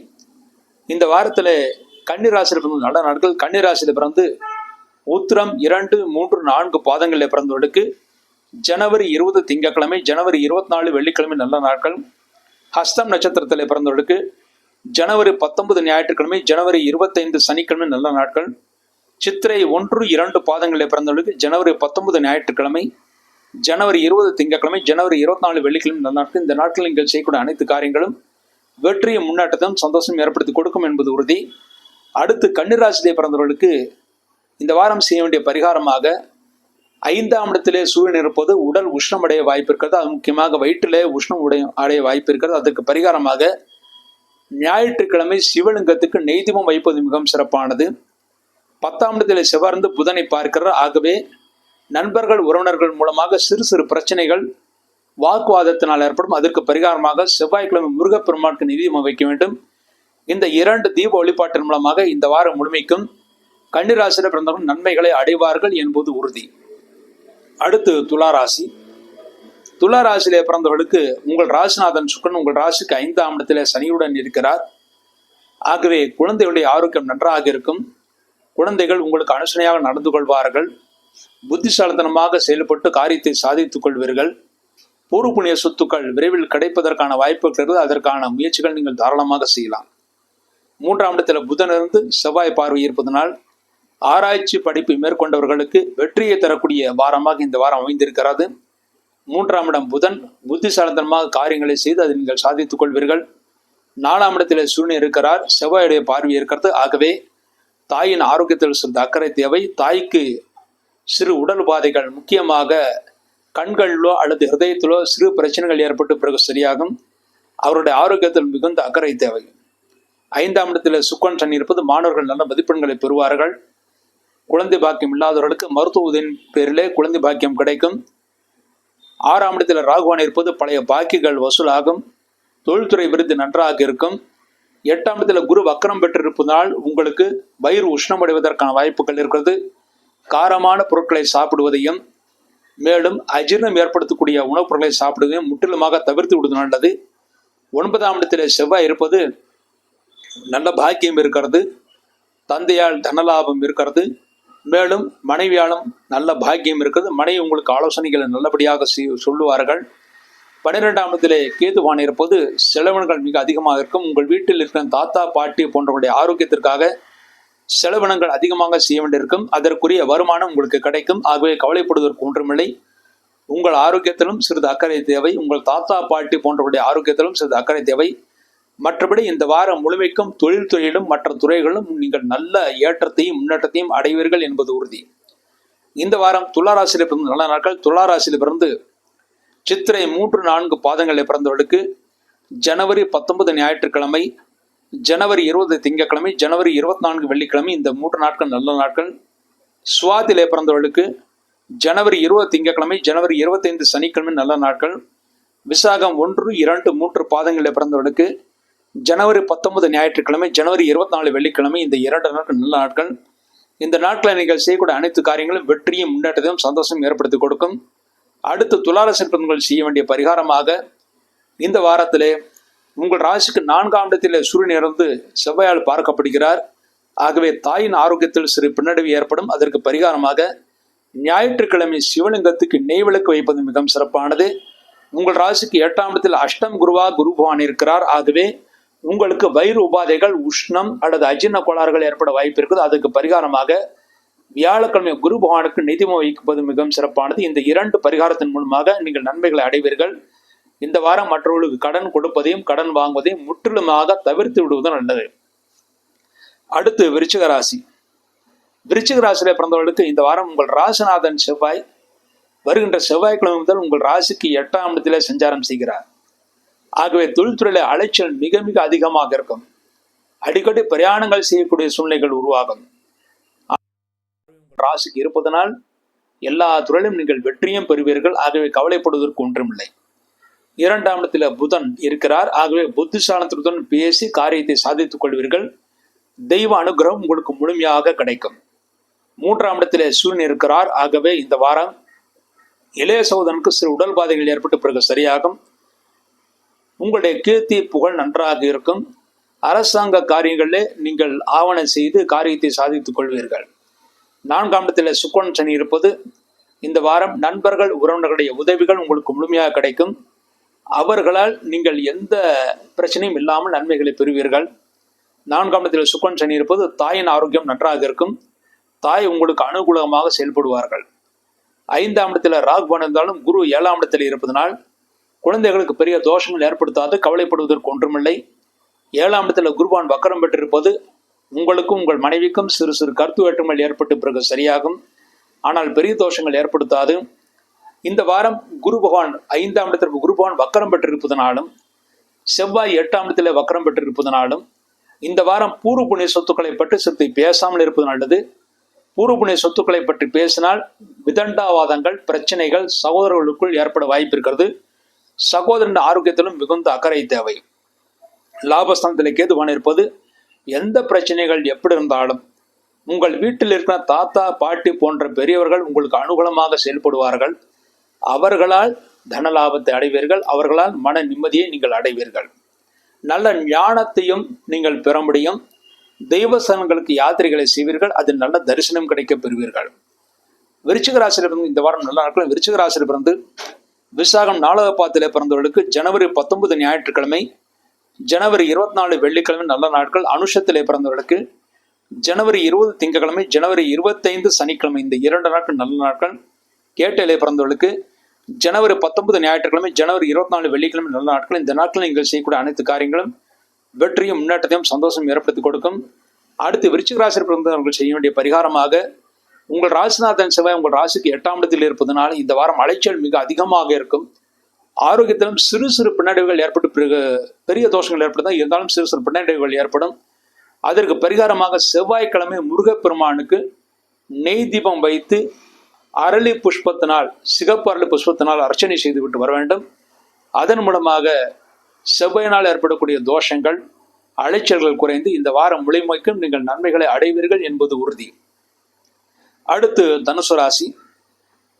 [SPEAKER 1] இந்த வாரத்தில் கன்னிராசியில் பிறந்த நல்ல நாட்கள். கன்னிராசியில் பிறந்து உத்திரம் 2, 3, 4 பாதங்களில் பிறந்தவர்களுக்கு ஜனவரி 20 திங்கட்கிழமை, ஜனவரி 24 வெள்ளிக்கிழமை நல்ல நாட்கள். ஹஸ்தம் நட்சத்திரத்தில் பிறந்தவர்களுக்கு ஜனவரி 19 ஞாயிற்றுக்கிழமை, ஜனவரி 25 சனிக்கிழமை நல்ல நாட்கள். சித்திரை 1, 2 பாதங்களில் பிறந்தவர்களுக்கு ஜனவரி 19 ஞாயிற்றுக்கிழமை, ஜனவரி 20 திங்கட்கிழமை, ஜனவரி 24 வெள்ளிக்கிழமை நல்ல நாட்கள். இந்த நாட்களில் நீங்கள் செய்யக்கூடிய அனைத்து காரியங்களும் வெற்றியும் முன்னேற்றத்தையும் சந்தோஷம் ஏற்படுத்தி கொடுக்கும் என்பது உறுதி. அடுத்து கன்னிராசியிலே பிறந்தவர்களுக்கு இந்த வாரம் செய்ய வேண்டிய பரிகாரமாக 5ஆம் இடத்திலே சூரியன் இருப்பது உடல் உஷ்ணமடைய வாய்ப்பு இருக்கிறது. அது முக்கியமாக வயிற்றிலே உஷ்ணம் அடைய வாய்ப்பு இருக்கிறது. அதற்கு பரிகாரமாக ஞாயிற்றுக்கிழமை சிவலிங்கத்துக்கு நெய்தீபம் வைப்பது மிகவும் சிறப்பானது. 10ஆம் இடத்திலே செவ்வாய்ந்து புதனை பார்க்கிறார். ஆகவே நண்பர்கள் உறவினர்கள் மூலமாக சிறு சிறு பிரச்சனைகள் வாக்குவாதத்தினால் ஏற்படும். அதற்கு பரிகாரமாக செவ்வாய்க்கிழமை முருகப்பெருமானுக்கு நெய்தீபம் வைக்க வேண்டும். இந்த 2 தீப வழிபாட்டின் மூலமாக இந்த வாரம் முழுமைக்கும் கன்னிராசியில் பிறந்தவர்கள் நன்மைகளை அடைவார்கள் என்பது உறுதி. அடுத்து துளாராசி. துளாராசியிலே பிறந்தவர்களுக்கு உங்கள் ராசிநாதன் சுக்கிரன் உங்கள் ராசிக்கு 5ஆம் இடத்திலே சனியுடன் இருக்கிறார். ஆகவே குழந்தைகளுடைய ஆரோக்கியம் நன்றாக இருக்கும். குழந்தைகள் உங்களுக்கு அனுசரணையாக நடந்து கொள்வார்கள். புத்திசாலித்தனமாக செயல்பட்டு காரியத்தை சாதித்துக் கொள்வீர்கள். பூர்வ புண்ணிய சொத்துக்கள் விரைவில் கிடைப்பதற்கான வாய்ப்புகள் இருக்கிறது. அதற்கான முயற்சிகள் நீங்கள் தாராளமாக செய்யலாம். 3ஆம் இடத்தில் புதன் இருந்து செவ்வாய் பார்வை இருப்பதனால் ஆராய்ச்சி படிப்பு மேற்கொண்டவர்களுக்கு வெற்றியை தரக்கூடிய வாரமாக இந்த வாரம் அமைந்திருக்கிறது. 3ஆம் இடம் புதன் புத்திசாலித்தனமாக காரியங்களை செய்து அதை நீங்கள் சாதித்துக் கொள்வீர்கள். 4ஆம் இடத்தில் சூரியன் இருக்கிறார். செவ்வாயுடைய பார்வை இருக்கிறது. ஆகவே தாயின் ஆரோக்கியத்தில் சிறிது அக்கறை தேவை. தாய்க்கு சிறு உடல் உபாதைகள், முக்கியமாக கண்களிலோ அல்லது ஹிருதயத்திலோ சிறு பிரச்சனைகள் ஏற்பட்டு பிறகு சரியாகும். அவருடைய ஆரோக்கியத்தில் மிகுந்த அக்கறை தேவை. 5ஆம் இடத்தில் சுக்கிரன் சனி இருப்பது மாணவர்கள் நல்ல மதிப்பெண்களை பெறுவார்கள். குழந்தை பாக்கியம் இல்லாதவர்களுக்கு மருத்துவ உதவியின் பேரிலே குழந்தை பாக்கியம் கிடைக்கும். 6ஆம் இடத்தில் ராகுவான் இருப்பது பழைய பாக்கிகள் வசூலாகும். தொழில்துறை விருது நன்றாக இருக்கும். 8ஆம் இடத்தில் குரு வக்கரம் பெற்றிருப்பதால் உங்களுக்கு வயிறு உஷ்ணமடைவதற்கான வாய்ப்புகள் இருக்கிறது. காரமான பொருட்களை சாப்பிடுவதையும் மேலும் அஜீரணம் ஏற்படுத்தக்கூடிய உணவுப் பொருட்களை சாப்பிடுவதையும் முற்றிலுமாக தவிர்த்து விடுவது நல்லது. 9ஆம் இடத்தில் செவ்வாய் இருப்பது நல்ல பாக்கியம் இருக்கிறது. தந்தையால் தனலாபம் இருக்கிறது. மேலும் மனைவியாலும் நல்ல பாக்கியம் இருக்கிறது. மனைவி உங்களுக்கு ஆலோசனைகளை நல்லபடியாக சொல்லுவார்கள். 12ஆம் இடத்திலே கேதுவான் இருப்பது செலவினங்கள் மிக அதிகமாக இருக்கும். உங்கள் வீட்டில் இருக்கிற தாத்தா பாட்டி போன்றவருடைய ஆரோக்கியத்திற்காக செலவினங்கள் அதிகமாக செய்ய வேண்டியிருக்கும். அதற்குரிய வருமானம் உங்களுக்கு கிடைக்கும். ஆகவே கவலைப்படுவதற்கு ஒன்றுமில்லை. உங்கள் ஆரோக்கியத்திலும் சிறிது அக்கறை தேவை. உங்கள் தாத்தா பாட்டி போன்றவருடைய ஆரோக்கியத்திலும் சிறிது அக்கறை தேவை. மற்றபடி இந்த வாரம் முழுமைக்கும் தொழில் துறையிலும் மற்ற துறைகளிலும் நீங்கள் நல்ல ஏற்றத்தையும் முன்னேற்றத்தையும் அடைவீர்கள் என்பது உறுதி. இந்த வாரம் துளாராசியில் பிறந்த நல்ல நாட்கள். துளாராசியில் பிறந்து சித்திரை 3-4 பாதங்களில் பிறந்தவர்களுக்கு ஜனவரி 19 ஞாயிற்றுக்கிழமை, ஜனவரி 20 திங்கட்கிழமை, ஜனவரி 24 வெள்ளிக்கிழமை, இந்த 3 நாட்கள் நல்ல நாட்கள். சுவாதியிலே பிறந்தவர்களுக்கு ஜனவரி 20 திங்கட்கிழமை, ஜனவரி 25 சனிக்கிழமை நல்ல நாட்கள். விசாகம் 1, 2, 3 பாதங்களில் பிறந்தவர்களுக்கு ஜனவரி 19 ஞாயிற்றுக்கிழமை, ஜனவரி 24 வெள்ளிக்கிழமை, இந்த 2 நாட்கள் நல்ல நாட்கள். இந்த நாட்களில் நீங்கள் செய்யக்கூடிய அனைத்து காரியங்களும் வெற்றியும் முன்னேற்றத்தையும் சந்தோஷம் ஏற்படுத்தி கொடுக்கும். அடுத்து துளாராசி பெண்கள் செய்ய வேண்டிய பரிகாரமாக இந்த வாரத்திலே உங்கள் ராசிக்கு 4ஆம் இடத்திலே சூரியன் இருந்து செவ்வாயால் பார்க்கப்படுகிறார். ஆகவே தாயின் ஆரோக்கியத்தில் சிறு பின்னடைவு ஏற்படும். அதற்கு பரிகாரமாக ஞாயிற்றுக்கிழமை சிவலிங்கத்துக்கு நெய் விளக்கு வைப்பது மிகவும் சிறப்பானது. உங்கள் ராசிக்கு 8ஆம் இடத்தில் அஷ்டம் குருவா குரு பகவான் இருக்கிறார். ஆகவே உங்களுக்கு வயிறு உபாதைகள், உஷ்ணம் அல்லது அஜீரண கோளாறுகள் ஏற்பட வாய்ப்பு இருக்குது. அதுக்கு பரிகாரமாக வியாழக்கிழமை குரு பகவானுக்கு நிதிமம் வைப்பது மிகவும் சிறப்பானது. இந்த 2 பரிகாரத்தின் மூலமாக நீங்கள் நன்மைகளை அடைவீர்கள். இந்த வாரம் மற்றவர்களுக்கு கடன் கொடுப்பதையும் கடன் வாங்குவதையும் முற்றிலுமாக தவிர்த்து விடுவது நல்லது. அடுத்து விருச்சிக ராசி. விருச்சிக ராசியில பிறந்தவர்களுக்கு இந்த வாரம் உங்கள் ராசிநாதன் செவ்வாய் வருகின்ற செவ்வாய்க்கிழமை முதல் உங்கள் ராசிக்கு 8ஆம் இடத்திலே சஞ்சாரம் செய்கிறார். ஆகவே தொழில்துறையில அலைச்சல் மிக மிக அதிகமாக இருக்கும். அடிக்கடி பிரயாணங்கள் செய்யக்கூடிய சூழ்நிலைகள் உருவாகும். ராசிக்கு இருப்பதனால் எல்லா துறையிலும் நீங்கள் வெற்றியும் பெறுவீர்கள். ஆகவே கவலைப்படுவதற்கு ஒன்றுமில்லை. 2ஆம் இடத்துல புதன் இருக்கிறார். ஆகவே புத்திசாலத்துடன் பேசி காரியத்தை சாதித்துக் கொள்வீர்கள். தெய்வ அனுகிரகம் உங்களுக்கு முழுமையாக கிடைக்கும். 3ஆம் இடத்திலே சூரியன் இருக்கிறார். ஆகவே இந்த வாரம் இளைய சகோதரனுக்கு சிறு உடல் பாதைகள் ஏற்பட்டு பிறகு சரியாகும். உங்களுடைய கீர்த்தி புகழ் நன்றாக இருக்கும். அரசாங்க காரியங்களிலே நீங்கள் ஆவணம் செய்து காரியத்தை சாதித்துக் கொள்வீர்கள். 4ஆம் இடத்திலே சுக்கிரன் சனி இருப்பது இந்த வாரம் நண்பர்கள் உறவினர்களுடைய உதவிகள் உங்களுக்கு முழுமையாக கிடைக்கும். அவர்களால் நீங்கள் எந்த பிரச்சனையும் இல்லாமல் நன்மைகளை பெறுவீர்கள். 4ஆம் இடத்தில் சுக்கிரன் சனி இருப்பது தாயின் ஆரோக்கியம் நன்றாக இருக்கும். தாய் உங்களுக்கு அனுகூலமாக செயல்படுவார்கள். 5ஆம் இடத்துல ராகு இருந்தாலும் குரு 7ஆம் இடத்தில் இருப்பதனால் குழந்தைகளுக்கு பெரிய தோஷங்கள் ஏற்படுத்தாது. கவலைப்படுவதற்கு ஒன்றுமில்லை. 7ஆம் இடத்துல குருவான் வக்கரம் பெற்றிருப்பது உங்களுக்கும் உங்கள் மனைவிக்கும் சிறு சிறு கருத்து வேற்றுமைகள் ஏற்பட்டு பிறகு சரியாகும். ஆனால் பெரிய தோஷங்கள் ஏற்படுத்தாது. இந்த வாரம் குரு பகவான் 5ஆம் இடத்திற்கு குரு பகவான் வக்கரம் பெற்றிருப்பதனாலும் செவ்வாய் 8ஆம் இடத்திலே வக்கரம் பெற்றிருப்பதனாலும் இந்த வாரம் பூர்வ புண்ணிய சொத்துக்களை பற்றி சிறுத்தை பேசாமல் இருப்பது நல்லது. பூர்வ புண்ணிய சொத்துக்களை பற்றி பேசினால் விதண்டாவாதங்கள், பிரச்சனைகள் சகோதரர்களுக்குள் ஏற்பட வாய்ப்பு இருக்கிறது. சகோதரன் ஆரோக்கியத்திலும் மிகுந்த அக்கறை தேவை. லாபஸ்தானத்தில் கேதுவான் இருப்பது எந்த பிரச்சனைகள் எப்படி இருந்தாலும் உங்கள் வீட்டில் இருக்கிற தாத்தா பாட்டி போன்ற பெரியவர்கள் உங்களுக்கு அனுகூலமாக செயல்படுவார்கள். அவர்களால் தன லாபத்தை அடைவீர்கள். அவர்களால் மன நிம்மதியை நீங்கள் அடைவீர்கள். நல்ல ஞானத்தையும் நீங்கள் பெற முடியும். தெய்வஸ்தலங்களுக்கு யாத்திரைகளை செய்வீர்கள். அதில் நல்ல தரிசனம் கிடைக்க பெறுவீர்கள். விருச்சிக ராசியில் பிறந்து இந்த வாரம் நல்ல நாட்கள். விருச்சிக ராசியில் பிறந்து விசாகம் 4வது பாதத்திலே பிறந்தவர்களுக்கு ஜனவரி 19 ஞாயிற்றுக்கிழமை, ஜனவரி 24 வெள்ளிக்கிழமை நல்ல நாட்கள். அனுஷத்திலே பிறந்தவர்களுக்கு ஜனவரி 20 திங்கட்கிழமை, ஜனவரி 25 சனிக்கிழமை, இந்த 2 நாட்கள் நல்ல நாட்கள். கேட்டையிலே பிறந்தவர்களுக்கு ஜனவரி 19 ஞாயிற்றுக்கிழமை, ஜனவரி 24 வெள்ளிக்கிழமை நல்ல நாட்கள். இந்த நாட்களில் நீங்கள் செய்யக்கூடிய அனைத்து காரியங்களும் வெற்றியும் முன்னேற்றத்தையும் சந்தோஷம் ஏற்படுத்தி கொடுக்கும். அடுத்து விருச்சிக ராசியில் பிறந்தவர்கள் செய்ய வேண்டிய பரிகாரமாக உங்கள் ராசிநாதன் செவ்வாய் உங்கள் ராசிக்கு 8ஆம் இடத்தில் இருப்பதனால் இந்த வாரம் அலைச்சல் மிக அதிகமாக இருக்கும். ஆரோக்கியத்திலும் சிறு சிறு பின்னடைவுகள் ஏற்பட்டு பிறகு பெரிய தோஷங்கள் ஏற்படுதான் இருந்தாலும் சிறு சிறு பின்னடைவுகள் ஏற்படும். அதற்கு பரிகாரமாக செவ்வாய்க்கிழமை முருகப்பெருமானுக்கு நெய் தீபம் வைத்து அரளி புஷ்பத்தினால், சிகப்பு அரளி புஷ்பத்தினால் அர்ச்சனை செய்துவிட்டு வர வேண்டும். அதன் மூலமாக செவ்வாயினால் ஏற்படக்கூடிய தோஷங்கள், அலைச்சல்கள் குறைந்து இந்த வாரம் முழுமைக்கும் நீங்கள் நன்மைகளை அடைவீர்கள் என்பது உறுதி. அடுத்து தனுசு ராசி.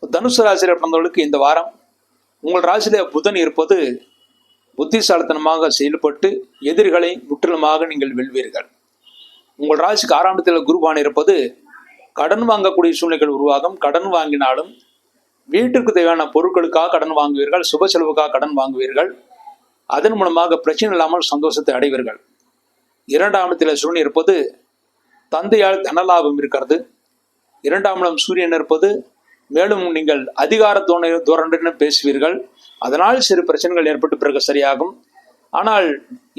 [SPEAKER 1] தனுசு ராசியில் பிறந்தவர்களுக்கு இந்த வாரம் உங்கள் ராசியிலே புதன் இருப்பது புத்திசாலித்தனமாக செயல்பட்டு எதிரிகளை முற்றிலுமாக நீங்கள் வெல்வீர்கள். உங்கள் ராசிக்கு 6ஆம் இடத்தில் குருவான் இருப்பது கடன் வாங்கக்கூடிய சூழ்நிலைகள் உருவாகும். கடன் வாங்கினாலும் வீட்டிற்கு தேவையான பொருட்களுக்காக கடன் வாங்குவீர்கள். சுப செலவுக்காக கடன் வாங்குவீர்கள். அதன் மூலமாக பிரச்சனை இல்லாமல் சந்தோஷத்தை அடைவீர்கள். 2ஆம் இடத்தில் சூரியன் இருப்பது தந்தையால் தனலாபம் இருக்கிறது. 2ஆம் இடம் சூரியன் இருப்பது, மேலும் நீங்கள் அதிகார தோரணுடன் பேசுவீர்கள். அதனால் சிறு பிரச்சனைகள் ஏற்பட்டு பிறகு சரியாகும். ஆனால்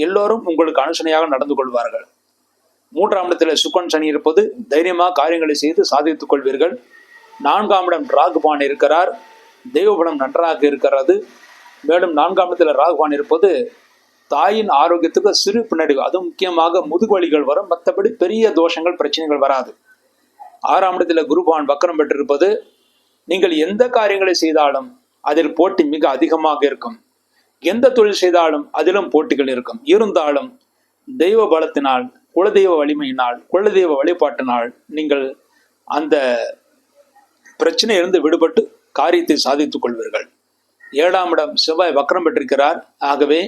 [SPEAKER 1] எல்லோரும் உங்களுக்கு அனுசனையாக நடந்து கொள்வார்கள். 3ஆம் இடத்தில் சுக்கன் சனி இருப்பது, தைரியமாக காரியங்களை செய்து சாதித்துக் கொள்வீர்கள். 4ஆம் இடம் ராகுபான் இருக்கிறார், தெய்வபலம் நன்றாக இருக்கிறது. மேலும் 4ஆம் இடத்தில் ராகுபான் இருப்பது தாயின் ஆரோக்கியத்துக்கு சிறு பின்னடைவு, அதுவும் முக்கியமாக முதுகுவலிகள் வரும். மற்றபடி பெரிய தோஷங்கள் பிரச்சனைகள் வராது. 6ஆம் இடத்தில் குருபான் வக்கரம் பெற்றிருப்பது, நீங்கள் எந்த காரியங்களை செய்தாலும் அதில் போட்டி மிக அதிகமாக இருக்கும். எந்த தொழில் செய்தாலும் அதிலும் போட்டிகள் இருக்கும். இருந்தாலும் தெய்வ பலத்தினால், குலதெய்வ வலிமையினால், குலதெய்வ வழிபாட்டினால் நீங்கள் அந்த பிரச்சனையிலிருந்து விடுபட்டு காரியத்தை சாதித்துக் கொள்வீர்கள். 7ஆம் இடம் செவ்வாய் வக்கரம் பெற்றிருக்கிறார். ஆகவே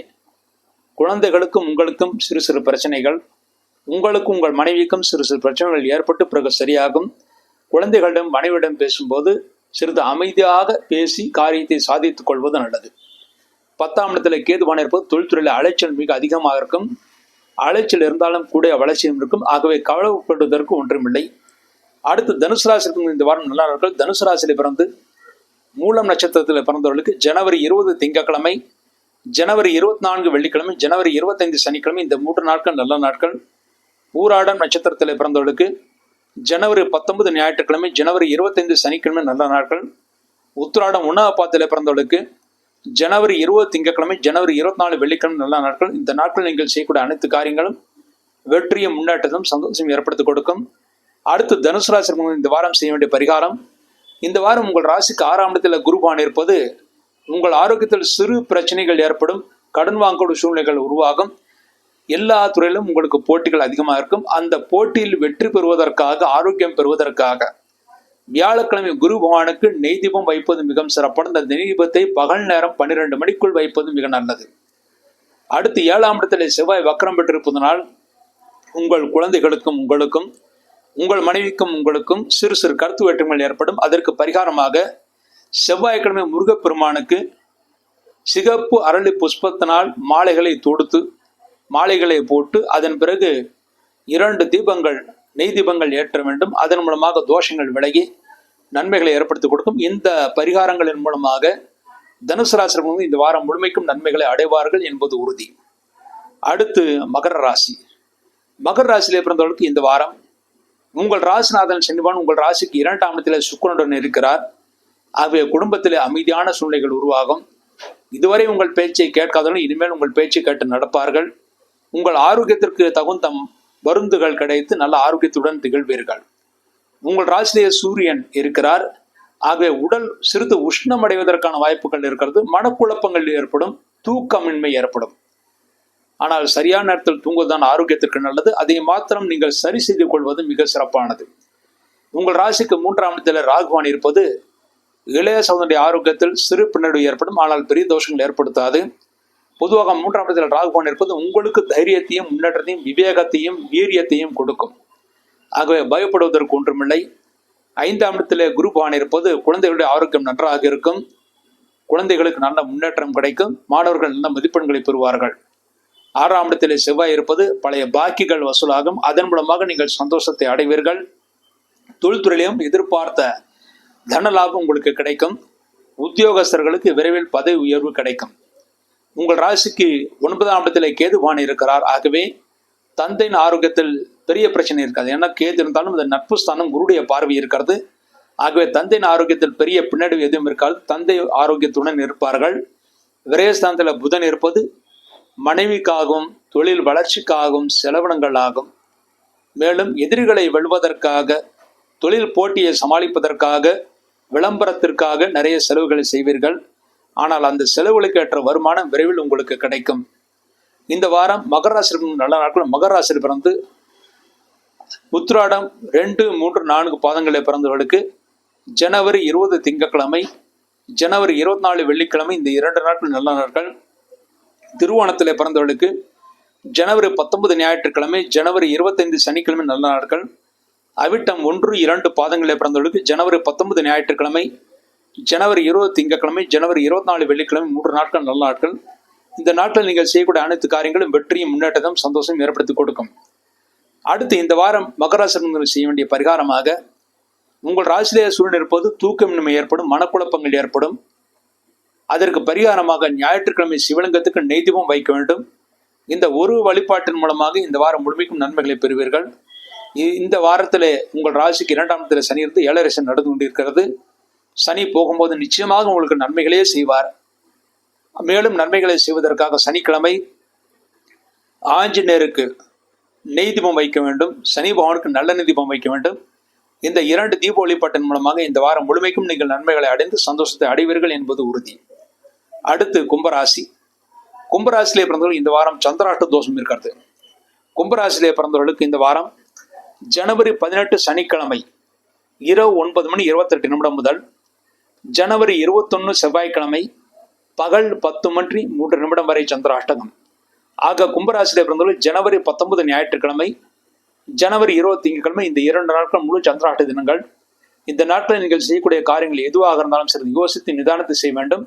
[SPEAKER 1] குழந்தைகளுக்கும் உங்களுக்கும் சிறு சிறு பிரச்சனைகள், உங்களுக்கும் உங்கள் மனைவிக்கும் சிறு சிறு பிரச்சனைகள் ஏற்பட்டு பிறகு சரியாகும். குழந்தைகளிடம் மனைவியிடம் பேசும்போது சிறிது அமைதியாக பேசி காரியத்தை சாதித்துக் கொள்வது நல்லது. 10ஆம் இடத்துல கேதுவான இருப்பது, தொழில்துறையில் அலைச்சல் மிக அதிகமாக இருக்கும். அலைச்சல் இருந்தாலும் கூட வளர்ச்சியும் இருக்கும். ஆகவே கவலைப்படுவதற்கு ஒன்றுமில்லை. அடுத்து தனுசு ராசிக்கு இந்த வாரம் நல்லா இருக்கும். தனுசு ராசியில் பிறந்து மூலம் நட்சத்திரத்தில் பிறந்தவர்களுக்கு ஜனவரி 20 திங்கட்கிழமை, ஜனவரி 24 வெள்ளிக்கிழமை, ஜனவரி 25 சனிக்கிழமை, இந்த 3 நாட்கள் நல்ல நாட்கள். பூராடம் நட்சத்திரத்தில் பிறந்தவர்களுக்கு ஜனவரி 19 ஞாயிற்றுக்கிழமை, ஜனவரி 25 சனிக்கிழமை நல்ல நாட்கள். உத்திராடம் 1ஆம் பாதத்தில் பிறந்தவர்களுக்கு ஜனவரி 20 திங்கட்கிழமை, ஜனவரி 24 வெள்ளிக்கிழமை நல்ல நாட்கள். இந்த நாட்கள் நீங்கள் செய்யக்கூடிய அனைத்து காரியங்களும் வெற்றியும் முன்னேற்றத்தையும் சந்தோஷம் ஏற்படுத்தி கொடுக்கும். அடுத்து தனுசு ராசி இந்த வாரம் செய்ய வேண்டிய பரிகாரம், இந்த வாரம் உங்கள் ராசிக்கு 6ஆம் இடத்தில் குருபான் இருப்பது, உங்கள் ஆரோக்கியத்தில் சிறு பிரச்சனைகள் ஏற்படும். கடன் வாங்கக்கூடிய சூழ்நிலைகள் உருவாகும். எல்லா துறையிலும் உங்களுக்கு போட்டிகள் அதிகமாக இருக்கும். அந்த போட்டியில் வெற்றி பெறுவதற்காக, ஆரோக்கியம் பெறுவதற்காக வியாழக்கிழமை குரு பகவானுக்கு நெய் தீபம் வைப்பது மிகவும் சிறப்பான. அந்த நெய் தீபத்தை பகல் நேரம் 12 மணிக்குள் வைப்பது மிக நல்லது. அடுத்து 7ஆம் இடத்தில் செவ்வாய் வக்கரம் பெற்றிருப்பதனால் உங்கள் குழந்தைகளுக்கும் உங்களுக்கும், உங்கள் மனைவிக்கும் உங்களுக்கும் சிறு சிறு கருத்து வேற்றுமைகள் ஏற்படும். அதற்கு பரிகாரமாக செவ்வாய்க்கிழமை முருகப்பெருமானுக்கு சிகப்பு அரளி புஷ்பத்தினால் மாலைகளை தொடுத்து, மாலைகளை போட்டு, அதன் பிறகு 2 தீபங்கள், நெய் தீபங்கள் ஏற்ற வேண்டும். அதன் மூலமாக தோஷங்கள் விலகி நன்மைகளை ஏற்படுத்தி கொடுக்கும். இந்த பரிகாரங்களின் மூலமாக தனுசு ராசிக்கு இந்த வாரம் முழுமைக்கும் நன்மைகளை அடைவார்கள் என்பது உறுதி. அடுத்து மகர ராசி. மகர ராசியிலே பிறந்தவர்களுக்கு இந்த வாரம் உங்கள் ராசிநாதன் சனிவான் உங்கள் ராசிக்கு 2ஆம் இடத்தில் சுக்கிரனுடன் இருக்கிறார். ஆகவே குடும்பத்திலே அமைதியான சூழ்நிலைகள் உருவாகும். இதுவரை உங்கள் பேச்சை கேட்காதவர்கள் இனிமேல் உங்கள் பேச்சை கேட்டு நடப்பார்கள். உங்கள் ஆரோக்கியத்திற்கு தகுந்த மருந்துகள் கிடைத்து நல்ல ஆரோக்கியத்துடன் திகழ்வீர்கள். உங்கள் ராசியிலேயே சூரியன் இருக்கிறார். ஆகவே உடல் சிறிது உஷ்ணம் அடைவதற்கான வாய்ப்புகள் இருக்கிறது. மனக்குழப்பங்கள் ஏற்படும், தூக்கமின்மை ஏற்படும். ஆனால் சரியான நேரத்தில் தூங்குவதுதான் ஆரோக்கியத்திற்கு நல்லது. அதை மாத்திரம் நீங்கள் சரி செய்து கொள்வது மிக சிறப்பானது. உங்கள் ராசிக்கு 3ஆம் இடத்தில் ராகுவான் இருப்பது இளைய சகோதரனுடைய ஆரோக்கியத்தில் சிறு பின்னடைவு ஏற்படும். ஆனால் பெரிய தோஷங்கள் ஏற்படுத்தாது. பொதுவாக 3ஆம் இடத்தில் ராகுவான் இருப்பது உங்களுக்கு தைரியத்தையும் முன்னேற்றத்தையும் விவேகத்தையும் வீரியத்தையும் கொடுக்கும். ஆகவே பயப்படுவதற்கு ஒன்றுமில்லை. 5ஆம் இடத்திலே குருபான் இருப்பது குழந்தைகளுடைய ஆரோக்கியம் நன்றாக இருக்கும். குழந்தைகளுக்கு நல்ல முன்னேற்றம் கிடைக்கும். மாணவர்கள் நல்ல மதிப்பெண்களை பெறுவார்கள். 6ஆம் இடத்திலே செவ்வாய் இருப்பது பழைய பாக்கிகள் வசூலாகும். அதன் மூலமாக நீங்கள் சந்தோஷத்தை அடைவீர்கள். தொழில்துறையிலும் எதிர்பார்த்த தன லாபம் உங்களுக்கு கிடைக்கும். உத்தியோகஸ்தர்களுக்கு விரைவில் பதவி உயர்வு கிடைக்கும். உங்கள் ராசிக்கு 9ஆம் இடத்திலே கேதுபான் இருக்கிறார். ஆகவே தந்தையின் ஆரோக்கியத்தில் பெரிய பிரச்சனை இருக்காது. ஏன்னா கேது இருந்தாலும் இந்த நட்பு ஸ்தானம் குருடைய பார்வை இருக்கிறது. ஆகவே தந்தையின் ஆரோக்கியத்தில் பெரிய பின்னடைவு எதுவும் இருக்காது. தந்தை ஆரோக்கியத்துடன் இருப்பார்கள். விரயஸ்தானத்தில் புதன் இருப்பது மனைவிக்காகவும் தொழில் வளர்ச்சிக்காகவும் செலவினங்கள் ஆகும். மேலும் எதிரிகளை வெல்வதற்காக, தொழில் போட்டியை சமாளிப்பதற்காக, விளம்பரத்திற்காக நிறைய செலவுகளை செய்வீர்கள். ஆனால் அந்த செலவுகளுக்கு ஏற்ற வருமானம் விரைவில் உங்களுக்கு கிடைக்கும். இந்த வாரம் மகர ராசி நல்ல நாட்கள். மகர ராசியில் பிறந்து உத்திராடம் 2, 3, 4 பாதங்களை பிறந்தவர்களுக்கு ஜனவரி 20 திங்கட்கிழமை, ஜனவரி 24 வெள்ளிக்கிழமை, இந்த 2 நாட்கள் நல்ல நாட்கள். திருவோணத்திலே பிறந்தவர்களுக்கு ஜனவரி 19 ஞாயிற்றுக்கிழமை, ஜனவரி 25 சனிக்கிழமை நல்ல நாட்கள். அவிட்டம் 1, 2 பாதங்களை பிறந்தவர்களுக்கு ஜனவரி 19 ஞாயிற்றுக்கிழமை, ஜனவரி 20 திங்கட்கிழமை, ஜனவரி 24 வெள்ளிக்கிழமை, 3 நாட்கள் நல்ல நாட்கள். இந்த நாட்கள் நீங்கள் செய்யக்கூடிய அனைத்து காரியங்களும் வெற்றியும் முன்னேற்றத்தையும் சந்தோஷம் ஏற்படுத்தி கொடுக்கும். அடுத்து இந்த வாரம் மகராசி செய்ய வேண்டிய பரிகாரமாக, உங்கள் ராசியிலே சூரியன் இருப்பது தூக்கமின்மை ஏற்படும், மனக்குழப்பங்கள் ஏற்படும். அதற்கு பரிகாரமாக ஞாயிற்றுக்கிழமை சிவலிங்கத்துக்கு நெய் தீபம் வைக்க வேண்டும். இந்த ஒரு வழிபாட்டின் மூலமாக இந்த வாரம் முழுமைக்கும் நன்மைகளை பெறுவீர்கள். இந்த வாரத்திலே உங்கள் ராசிக்கு 2ஆம் இடத்தில் சனி இருந்து 7.5 சனி நடந்து கொண்டிருக்கிறது. சனி போகும்போது நிச்சயமாக உங்களுக்கு நன்மைகளே செய்வார். மேலும் நன்மைகளை செய்வதற்காக சனிக்கிழமை ஆஞ்சநேயருக்கு நெய் தீபம் வைக்க வேண்டும், சனி பகவானுக்கு நல்லெண்ணெய் தீபம் வைக்க வேண்டும். இந்த 2 தீப வழிபாட்டின் மூலமாக இந்த வாரம் முழுமைக்கும் நீங்கள் நன்மைகளை அடைந்து சந்தோஷத்தை அடைவீர்கள் என்பது உறுதி. அடுத்து கும்பராசி. கும்பராசிலே பிறந்தவர்கள் இந்த வாரம் சந்திராஷ்ட தோஷம் இருக்கிறது. கும்பராசிலே பிறந்தவர்களுக்கு இந்த வாரம் ஜனவரி 18 சனிக்கிழமை இரவு 9:28 முதல் ஜனவரி 21 செவ்வாய்க்கிழமை பகல் 10:03 வரை சந்திராஷ்டகம். ஆக கும்பராசிலே பிறந்தவர்கள் ஜனவரி 19 ஞாயிற்றுக்கிழமை, ஜனவரி 20 திங்கட்கிழமை, இந்த 2 நாட்கள் முழு சந்திராஷ்ட தினங்கள். இந்த நாட்களில் நீங்கள் செய்யக்கூடிய காரியங்கள் எதுவாக இருந்தாலும் சரி யோசித்து நிதானத்தை செய்ய வேண்டும்.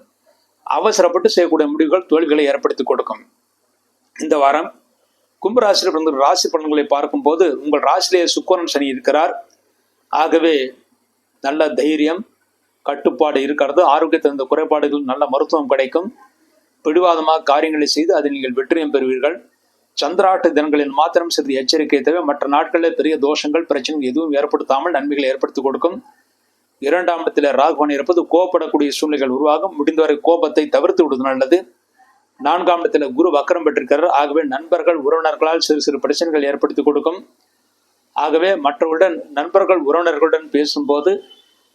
[SPEAKER 1] அவசரப்பட்டு செய்யக்கூடிய முடிவுகள் தோல்விகளை ஏற்படுத்தி கொடுக்கும். இந்த வாரம் கும்பராசியில் பிறந்த ராசி பலன்களை பார்க்கும் போது உங்கள் ராசியிலேயே சுக்கிரன் சனி இருக்கிறார். ஆகவே நல்ல தைரியம், கட்டுப்பாடு இருக்கிறது. ஆரோக்கியத்தில் இருந்த குறைபாடுகள் நல்ல மருத்துவம் கிடைக்கும். பிடிவாதமாக காரியங்களை செய்து அதில் நீங்கள் வெற்றியும் பெறுவீர்கள். சந்திராட்ட தினங்களில் மாத்திரம் சிறிது எச்சரிக்கை தேவை. மற்ற நாட்களில் பெரிய தோஷங்கள் பிரச்சனைகள் எதுவும் ஏற்படுத்தாமல் நன்மைகளை ஏற்படுத்தி கொடுக்கும். 2ஆம் இடத்தில் ராகுவன் இருப்பது கோபப்படக்கூடிய சூழ்நிலைகள் உருவாகும். முடிந்தவரை கோபத்தை தவிர்த்து விடுவது நல்லது. 4ஆம் இடத்துல குரு வக்கரம் பெற்றிருக்கிறார். ஆகவே நண்பர்கள் உறவினர்களால் சிறு சிறு பிரச்சனைகள் ஏற்படுத்தி கொடுக்கும். ஆகவே மற்றவர்களுடன் நண்பர்கள் உறவினர்களுடன் பேசும்போது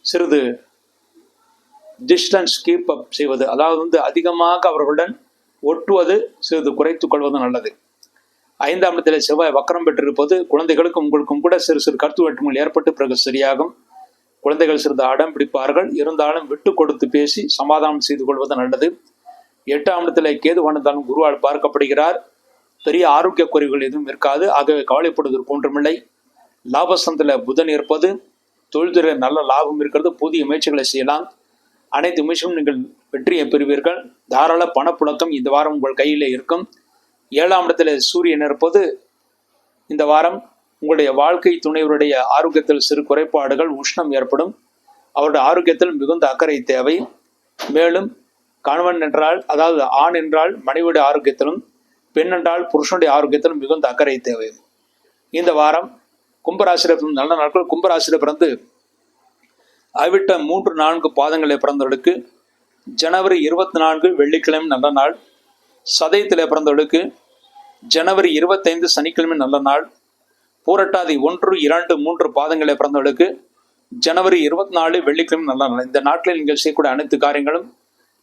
[SPEAKER 1] சிறிது டிஸ்டன்ஸ் கீப் அப் செய்வது, அதாவது அதிகமாக அவர்களுடன் ஒட்டுவது சிறிது குறைத்துக் கொள்வது நல்லது. 5ஆம் இடத்துல செவ்வாய் வக்கரம் பெற்றிருப்பது குழந்தைகளுக்கும் உங்களுக்கும் கூட சிறு சிறு கருத்து வேற்றுமைகள் ஏற்பட்டு பிறகு சரியாகும். குழந்தைகள் சிறிது அடம் பிடிப்பார்கள். இருந்தாலும் விட்டு கொடுத்து பேசி சமாதானம் செய்து கொள்வது நல்லது. 8ஆம் இடத்துல கேது வந்தாலும் குருவால் பார்க்கப்படுகிறார். பெரிய ஆரோக்கிய குறைவுகள் எதுவும் இருக்காது. ஆகவே கவலைப்படுவதற்கு ஒன்றுமில்லை. லாபஸ்தானத்தில் புதன் இருப்பது தொழில்துறையில் நல்ல லாபம் இருக்கிறது. புதிய முயற்சிகளை செய்யலாம். அனைத்து முயற்சியும் நீங்கள் வெற்றியை பெறுவீர்கள். தாராள பணப்புழக்கம் இந்த வாரம் உங்கள் கையில் இருக்கும். 7ஆம் இடத்துல சூரியன் இருப்பது இந்த வாரம் உங்களுடைய வாழ்க்கை துணைவருடைய ஆரோக்கியத்தில் சிறு குறைபாடுகள், உஷ்ணம் ஏற்படும். அவருடைய ஆரோக்கியத்தில் மிகுந்த அக்கறை தேவை. மேலும் கணவன் என்றால், அதாவது ஆண் என்றால் மனைவியுடைய ஆரோக்கியத்திலும், பெண் என்றால் புருஷனுடைய ஆரோக்கியத்திலும் மிகுந்த அக்கறை தேவை. இந்த வாரம் கும்பராசியில் நல்ல நாட்கள். கும்பராசியில் பிறந்து அவிட்ட 3-4 பாதங்களை பிறந்தவர்களுக்கு ஜனவரி 24 வெள்ளிக்கிழமை நல்ல நாள். சதயத்தில் பிறந்தவர்களுக்கு ஜனவரி 25 சனிக்கிழமை நல்ல நாள். பூரட்டாதி 1, 2, 3 பாதங்களை பிறந்தவர்களுக்கு ஜனவரி 24 வெள்ளிக்கிழமை நல்ல நாள். இந்த நாட்களில் நீங்கள் செய்யக்கூடிய அனைத்து காரியங்களும்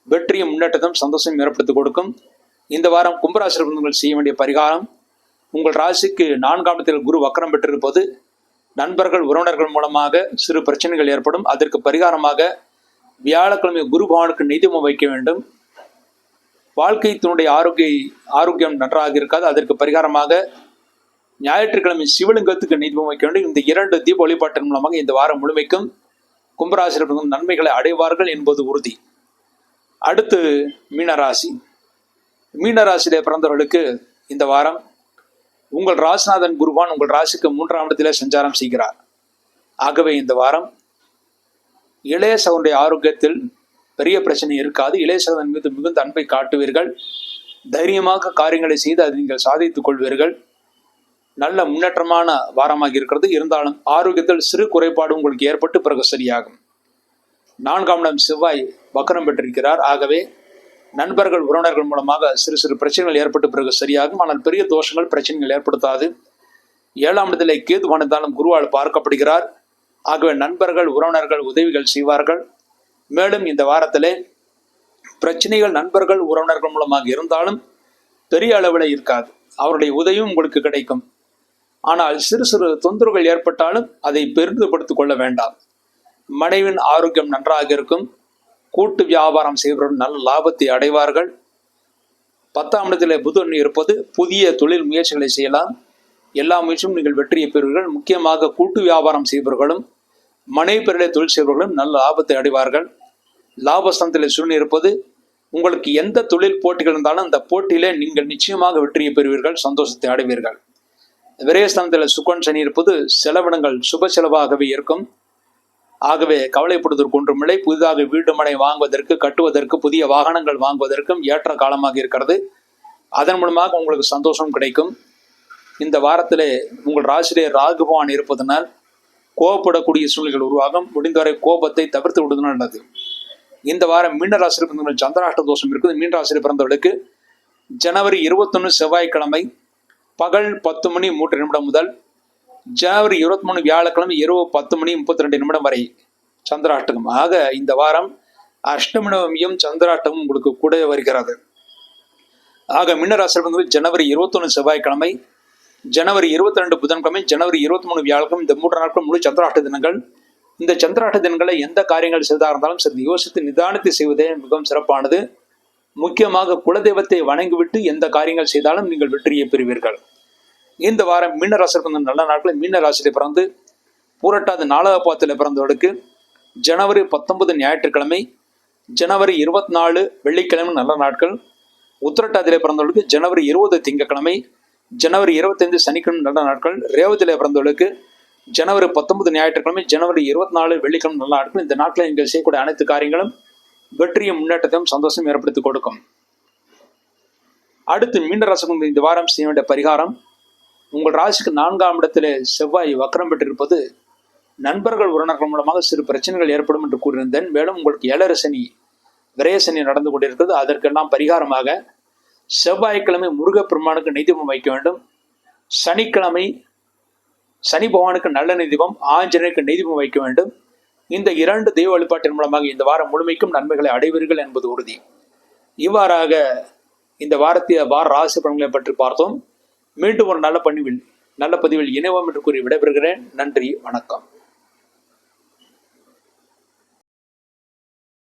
[SPEAKER 1] வெற்றியும் முன்னேற்றத்தையும் சந்தோஷம் ஏற்படுத்தி கொடுக்கும். இந்த வாரம் கும்பராசி பிறந்தவர்கள் செய்ய வேண்டிய பரிகாரம், உங்கள் ராசிக்கு 4ஆம் இடத்தில் குரு வக்கரம் பெற்றிருப்பது நண்பர்கள் உறவினர்கள் மூலமாக சிறு பிரச்சனைகள் ஏற்படும். அதற்கு பரிகாரமாக வியாழக்கிழமை குரு பகவானுக்கு நெய் தீபம் வைக்க வேண்டும். வாழ்க்கை தன்னுடைய ஆரோக்கியம் நன்றாக இருக்காது. அதற்கு பரிகாரமாக ஞாயிற்றுக்கிழமை சிவலிங்கத்துக்கு நெய் தீபம் வைக்க வேண்டும். இந்த 2 தீப வழிபாட்டின் மூலமாக இந்த வாரம் முழுமைக்கும் கும்பராசியில் நன்மைகளை அடைவார்கள் என்பது உறுதி. அடுத்து மீனராசி. மீனராசியிலே பிறந்தவர்களுக்கு இந்த வாரம் உங்கள் ராசிநாதன் குருவான் உங்கள் ராசிக்கு 3ஆம் இடத்திலே சஞ்சாரம் செய்கிறார். ஆகவே இந்த வாரம் இளைய சகோதரனுடைய ஆரோக்கியத்தில் பெரிய பிரச்சனை இருக்காது. இளைய சகோதரன் மீது மிகுந்த அன்பை காட்டுவீர்கள். தைரியமாக காரியங்களை செய்து அதை நீங்கள் சாதித்துக் கொள்வீர்கள். நல்ல முன்னேற்றமான வாரமாக இருக்கிறது. இருந்தாலும் ஆரோக்கியத்தில் சிறு குறைபாடு உங்களுக்கு ஏற்பட்டு பிறகு சரியாகும். 4ஆம் இடம் செவ்வாய் வக்கரம் பெற்றிருக்கிறார். ஆகவே நண்பர்கள் உறவினர்கள் மூலமாக சிறு சிறு பிரச்சனைகள் ஏற்பட்டு பிறகு சரியாகும். ஆனால் பெரிய தோஷங்கள் பிரச்சனைகள் ஏற்படுத்தாது. 7ஆம் இடத்திலே கேது வந்தாலும் குருவால் பார்க்கப்படுகிறார். ஆகவே நண்பர்கள் உறவினர்கள் உதவிகள் செய்வார்கள். மேலும் இந்த வாரத்திலே பிரச்சனைகள் நண்பர்கள் உறவினர்கள் மூலமாக இருந்தாலும் பெரிய அளவில் இருக்காது. அவருடைய உதவியும் உங்களுக்கு கிடைக்கும். ஆனால் சிறு சிறு தொந்தரவுகள் ஏற்பட்டாலும் அதை பெரிதுபடுத்திக் கொள்ள வேண்டாம். மனைவின் ஆரோக்கியம் நன்றாக இருக்கும். கூட்டு வியாபாரம் செய்பவர்கள் நல்ல லாபத்தை அடைவார்கள். 10ஆம் இடத்திலே புதன் இருப்பது புதிய தொழில் முயற்சிகளை செய்யலாம். எல்லா முயற்சியும் நீங்கள் வெற்றியை பெறுவீர்கள். முக்கியமாக கூட்டு வியாபாரம் செய்பவர்களும் மனைவி பெயரிலே தொழில் செய்பவர்களும் நல்ல லாபத்தை அடைவார்கள். லாபஸ்தானத்திலே சூரியன் இருப்பது உங்களுக்கு எந்த தொழில் போட்டிகள் இருந்தாலும் அந்த போட்டியிலே நீங்கள் நிச்சயமாக வெற்றியை பெறுவீர்கள், சந்தோஷத்தை அடைவீர்கள். விரயஸ்தானத்தில் சுக்கரன் சனி இருப்பது செலவினங்கள் சுப செலவாகவே இருக்கும். ஆகவே கவலைப்படுவதற்கு ஒன்றுமில்லை. புதிதாக வீடு மனை வாங்குவதற்கு, கட்டுவதற்கு, புதிய வாகனங்கள் வாங்குவதற்கும் ஏற்ற காலமாக இருக்கிறது. அதன் மூலமாக உங்களுக்கு சந்தோஷம் கிடைக்கும். இந்த வாரத்திலே உங்கள் ராசியிலே ராகு பகவான் இருப்பதனால் கோபப்படக்கூடிய சூழ்நிலைகள் உருவாகும். முடிந்தவரை கோபத்தை தவிர்த்து விடுவது நல்லது. இந்த வாரம் மீன ராசியில் பிறந்தவர்கள் சந்திராஷ்ட தோஷம் இருக்குது. மீன ராசியில் பிறந்தவர்களுக்கு ஜனவரி 21 செவ்வாய்க்கிழமை பகல் 10:03 முதல் ஜனவரி 23 வியாழக்கிழமை இரவு 10:32 வரை சந்திராஷ்டகம். ஆக இந்த வாரம் அஷ்டமியும் சந்திராஷ்டமும் உங்களுக்கு கூட வருகிறது. ஆக மீனராசியில் பிறந்தவர்கள் ஜனவரி 21 செவ்வாய்க்கிழமை, ஜனவரி 22 புதன்கிழமை, ஜனவரி 23 வியாழக்கிழமை, இந்த 3 நாட்கள் முழு சந்திராஷ்ட தினங்கள். இந்த சந்திராஷ்ட தினங்களை எந்த காரியங்கள் செய்தாக இருந்தாலும் சிறிது யோசித்து நிதானத்தை செய்வதே மிகவும் சிறப்பானது. முக்கியமாக குலதெய்வத்தை வணங்கிவிட்டு எந்த காரியங்கள் செய்தாலும் நீங்கள் வெற்றியை பெறுவீர்கள். இந்த வாரம் மீனராசியில் பிறந்த நல்ல நாட்கள். மீன ராசியில பிறந்து பூரட்டாதி 4வது பாதத்தில் பிறந்தவர்களுக்கு ஜனவரி 19 ஞாயிற்றுக்கிழமை, ஜனவரி 24 வெள்ளிக்கிழமை நல்ல நாட்கள். உத்திரட்டாதியிலே பிறந்தவர்களுக்கு ஜனவரி 20 திங்கட்கிழமை, ஜனவரி 25 சனிக்கிழமை நல்ல நாட்கள். ரேவதியிலே பிறந்தவர்களுக்கு ஜனவரி 19 ஞாயிற்றுக்கிழமை, ஜனவரி 24 வெள்ளிக்கிழமை நல்ல நாட்கள். இந்த நாட்களில் நீங்கள் செய்யக்கூடிய அனைத்து காரியங்களும் வெற்றியும் முன்னேற்றத்தையும் சந்தோஷம் ஏற்படுத்தி கொடுக்கும். அடுத்து மீன ராசிக்கு இந்த வாரம் செய்ய வேண்டிய பரிகாரம். உங்கள் ராசிக்கு 4ஆம் இடத்திலே செவ்வாய் வக்ரம் பெற்றிருப்பது நண்பர்கள் உறவினர்கள் மூலமாக சிறு பிரச்சனைகள் ஏற்படும் என்று கூறியிருந்தேன். மேலும் உங்களுக்கு 7 சனி விரய சனி நடந்து கொண்டிருக்கிறது. அதற்கெல்லாம் பரிகாரமாக செவ்வாய்க்கிழமை முருகப்பெருமானுக்கு நெய்தீபம் வைக்க வேண்டும். சனிக்கிழமை சனி பகவானுக்கு நல்ல நெய்தீபம், ஆஞ்சநேயருக்கு நெய்தீபம் வைக்க வேண்டும். இந்த 2 தெய்வ வழிபாட்டின் மூலமாக இந்த வாரம் முழுமைக்கும் நன்மைகளை அடைவீர்கள் என்பது உறுதி. இவ்வாறாக இந்த வார ராசி பலன்களை பற்றி பார்த்தோம். மீண்டும் ஒரு நல்ல பதிவில் இணைவோம் என்று கூறி விடைபெறுகிறேன். நன்றி, வணக்கம்.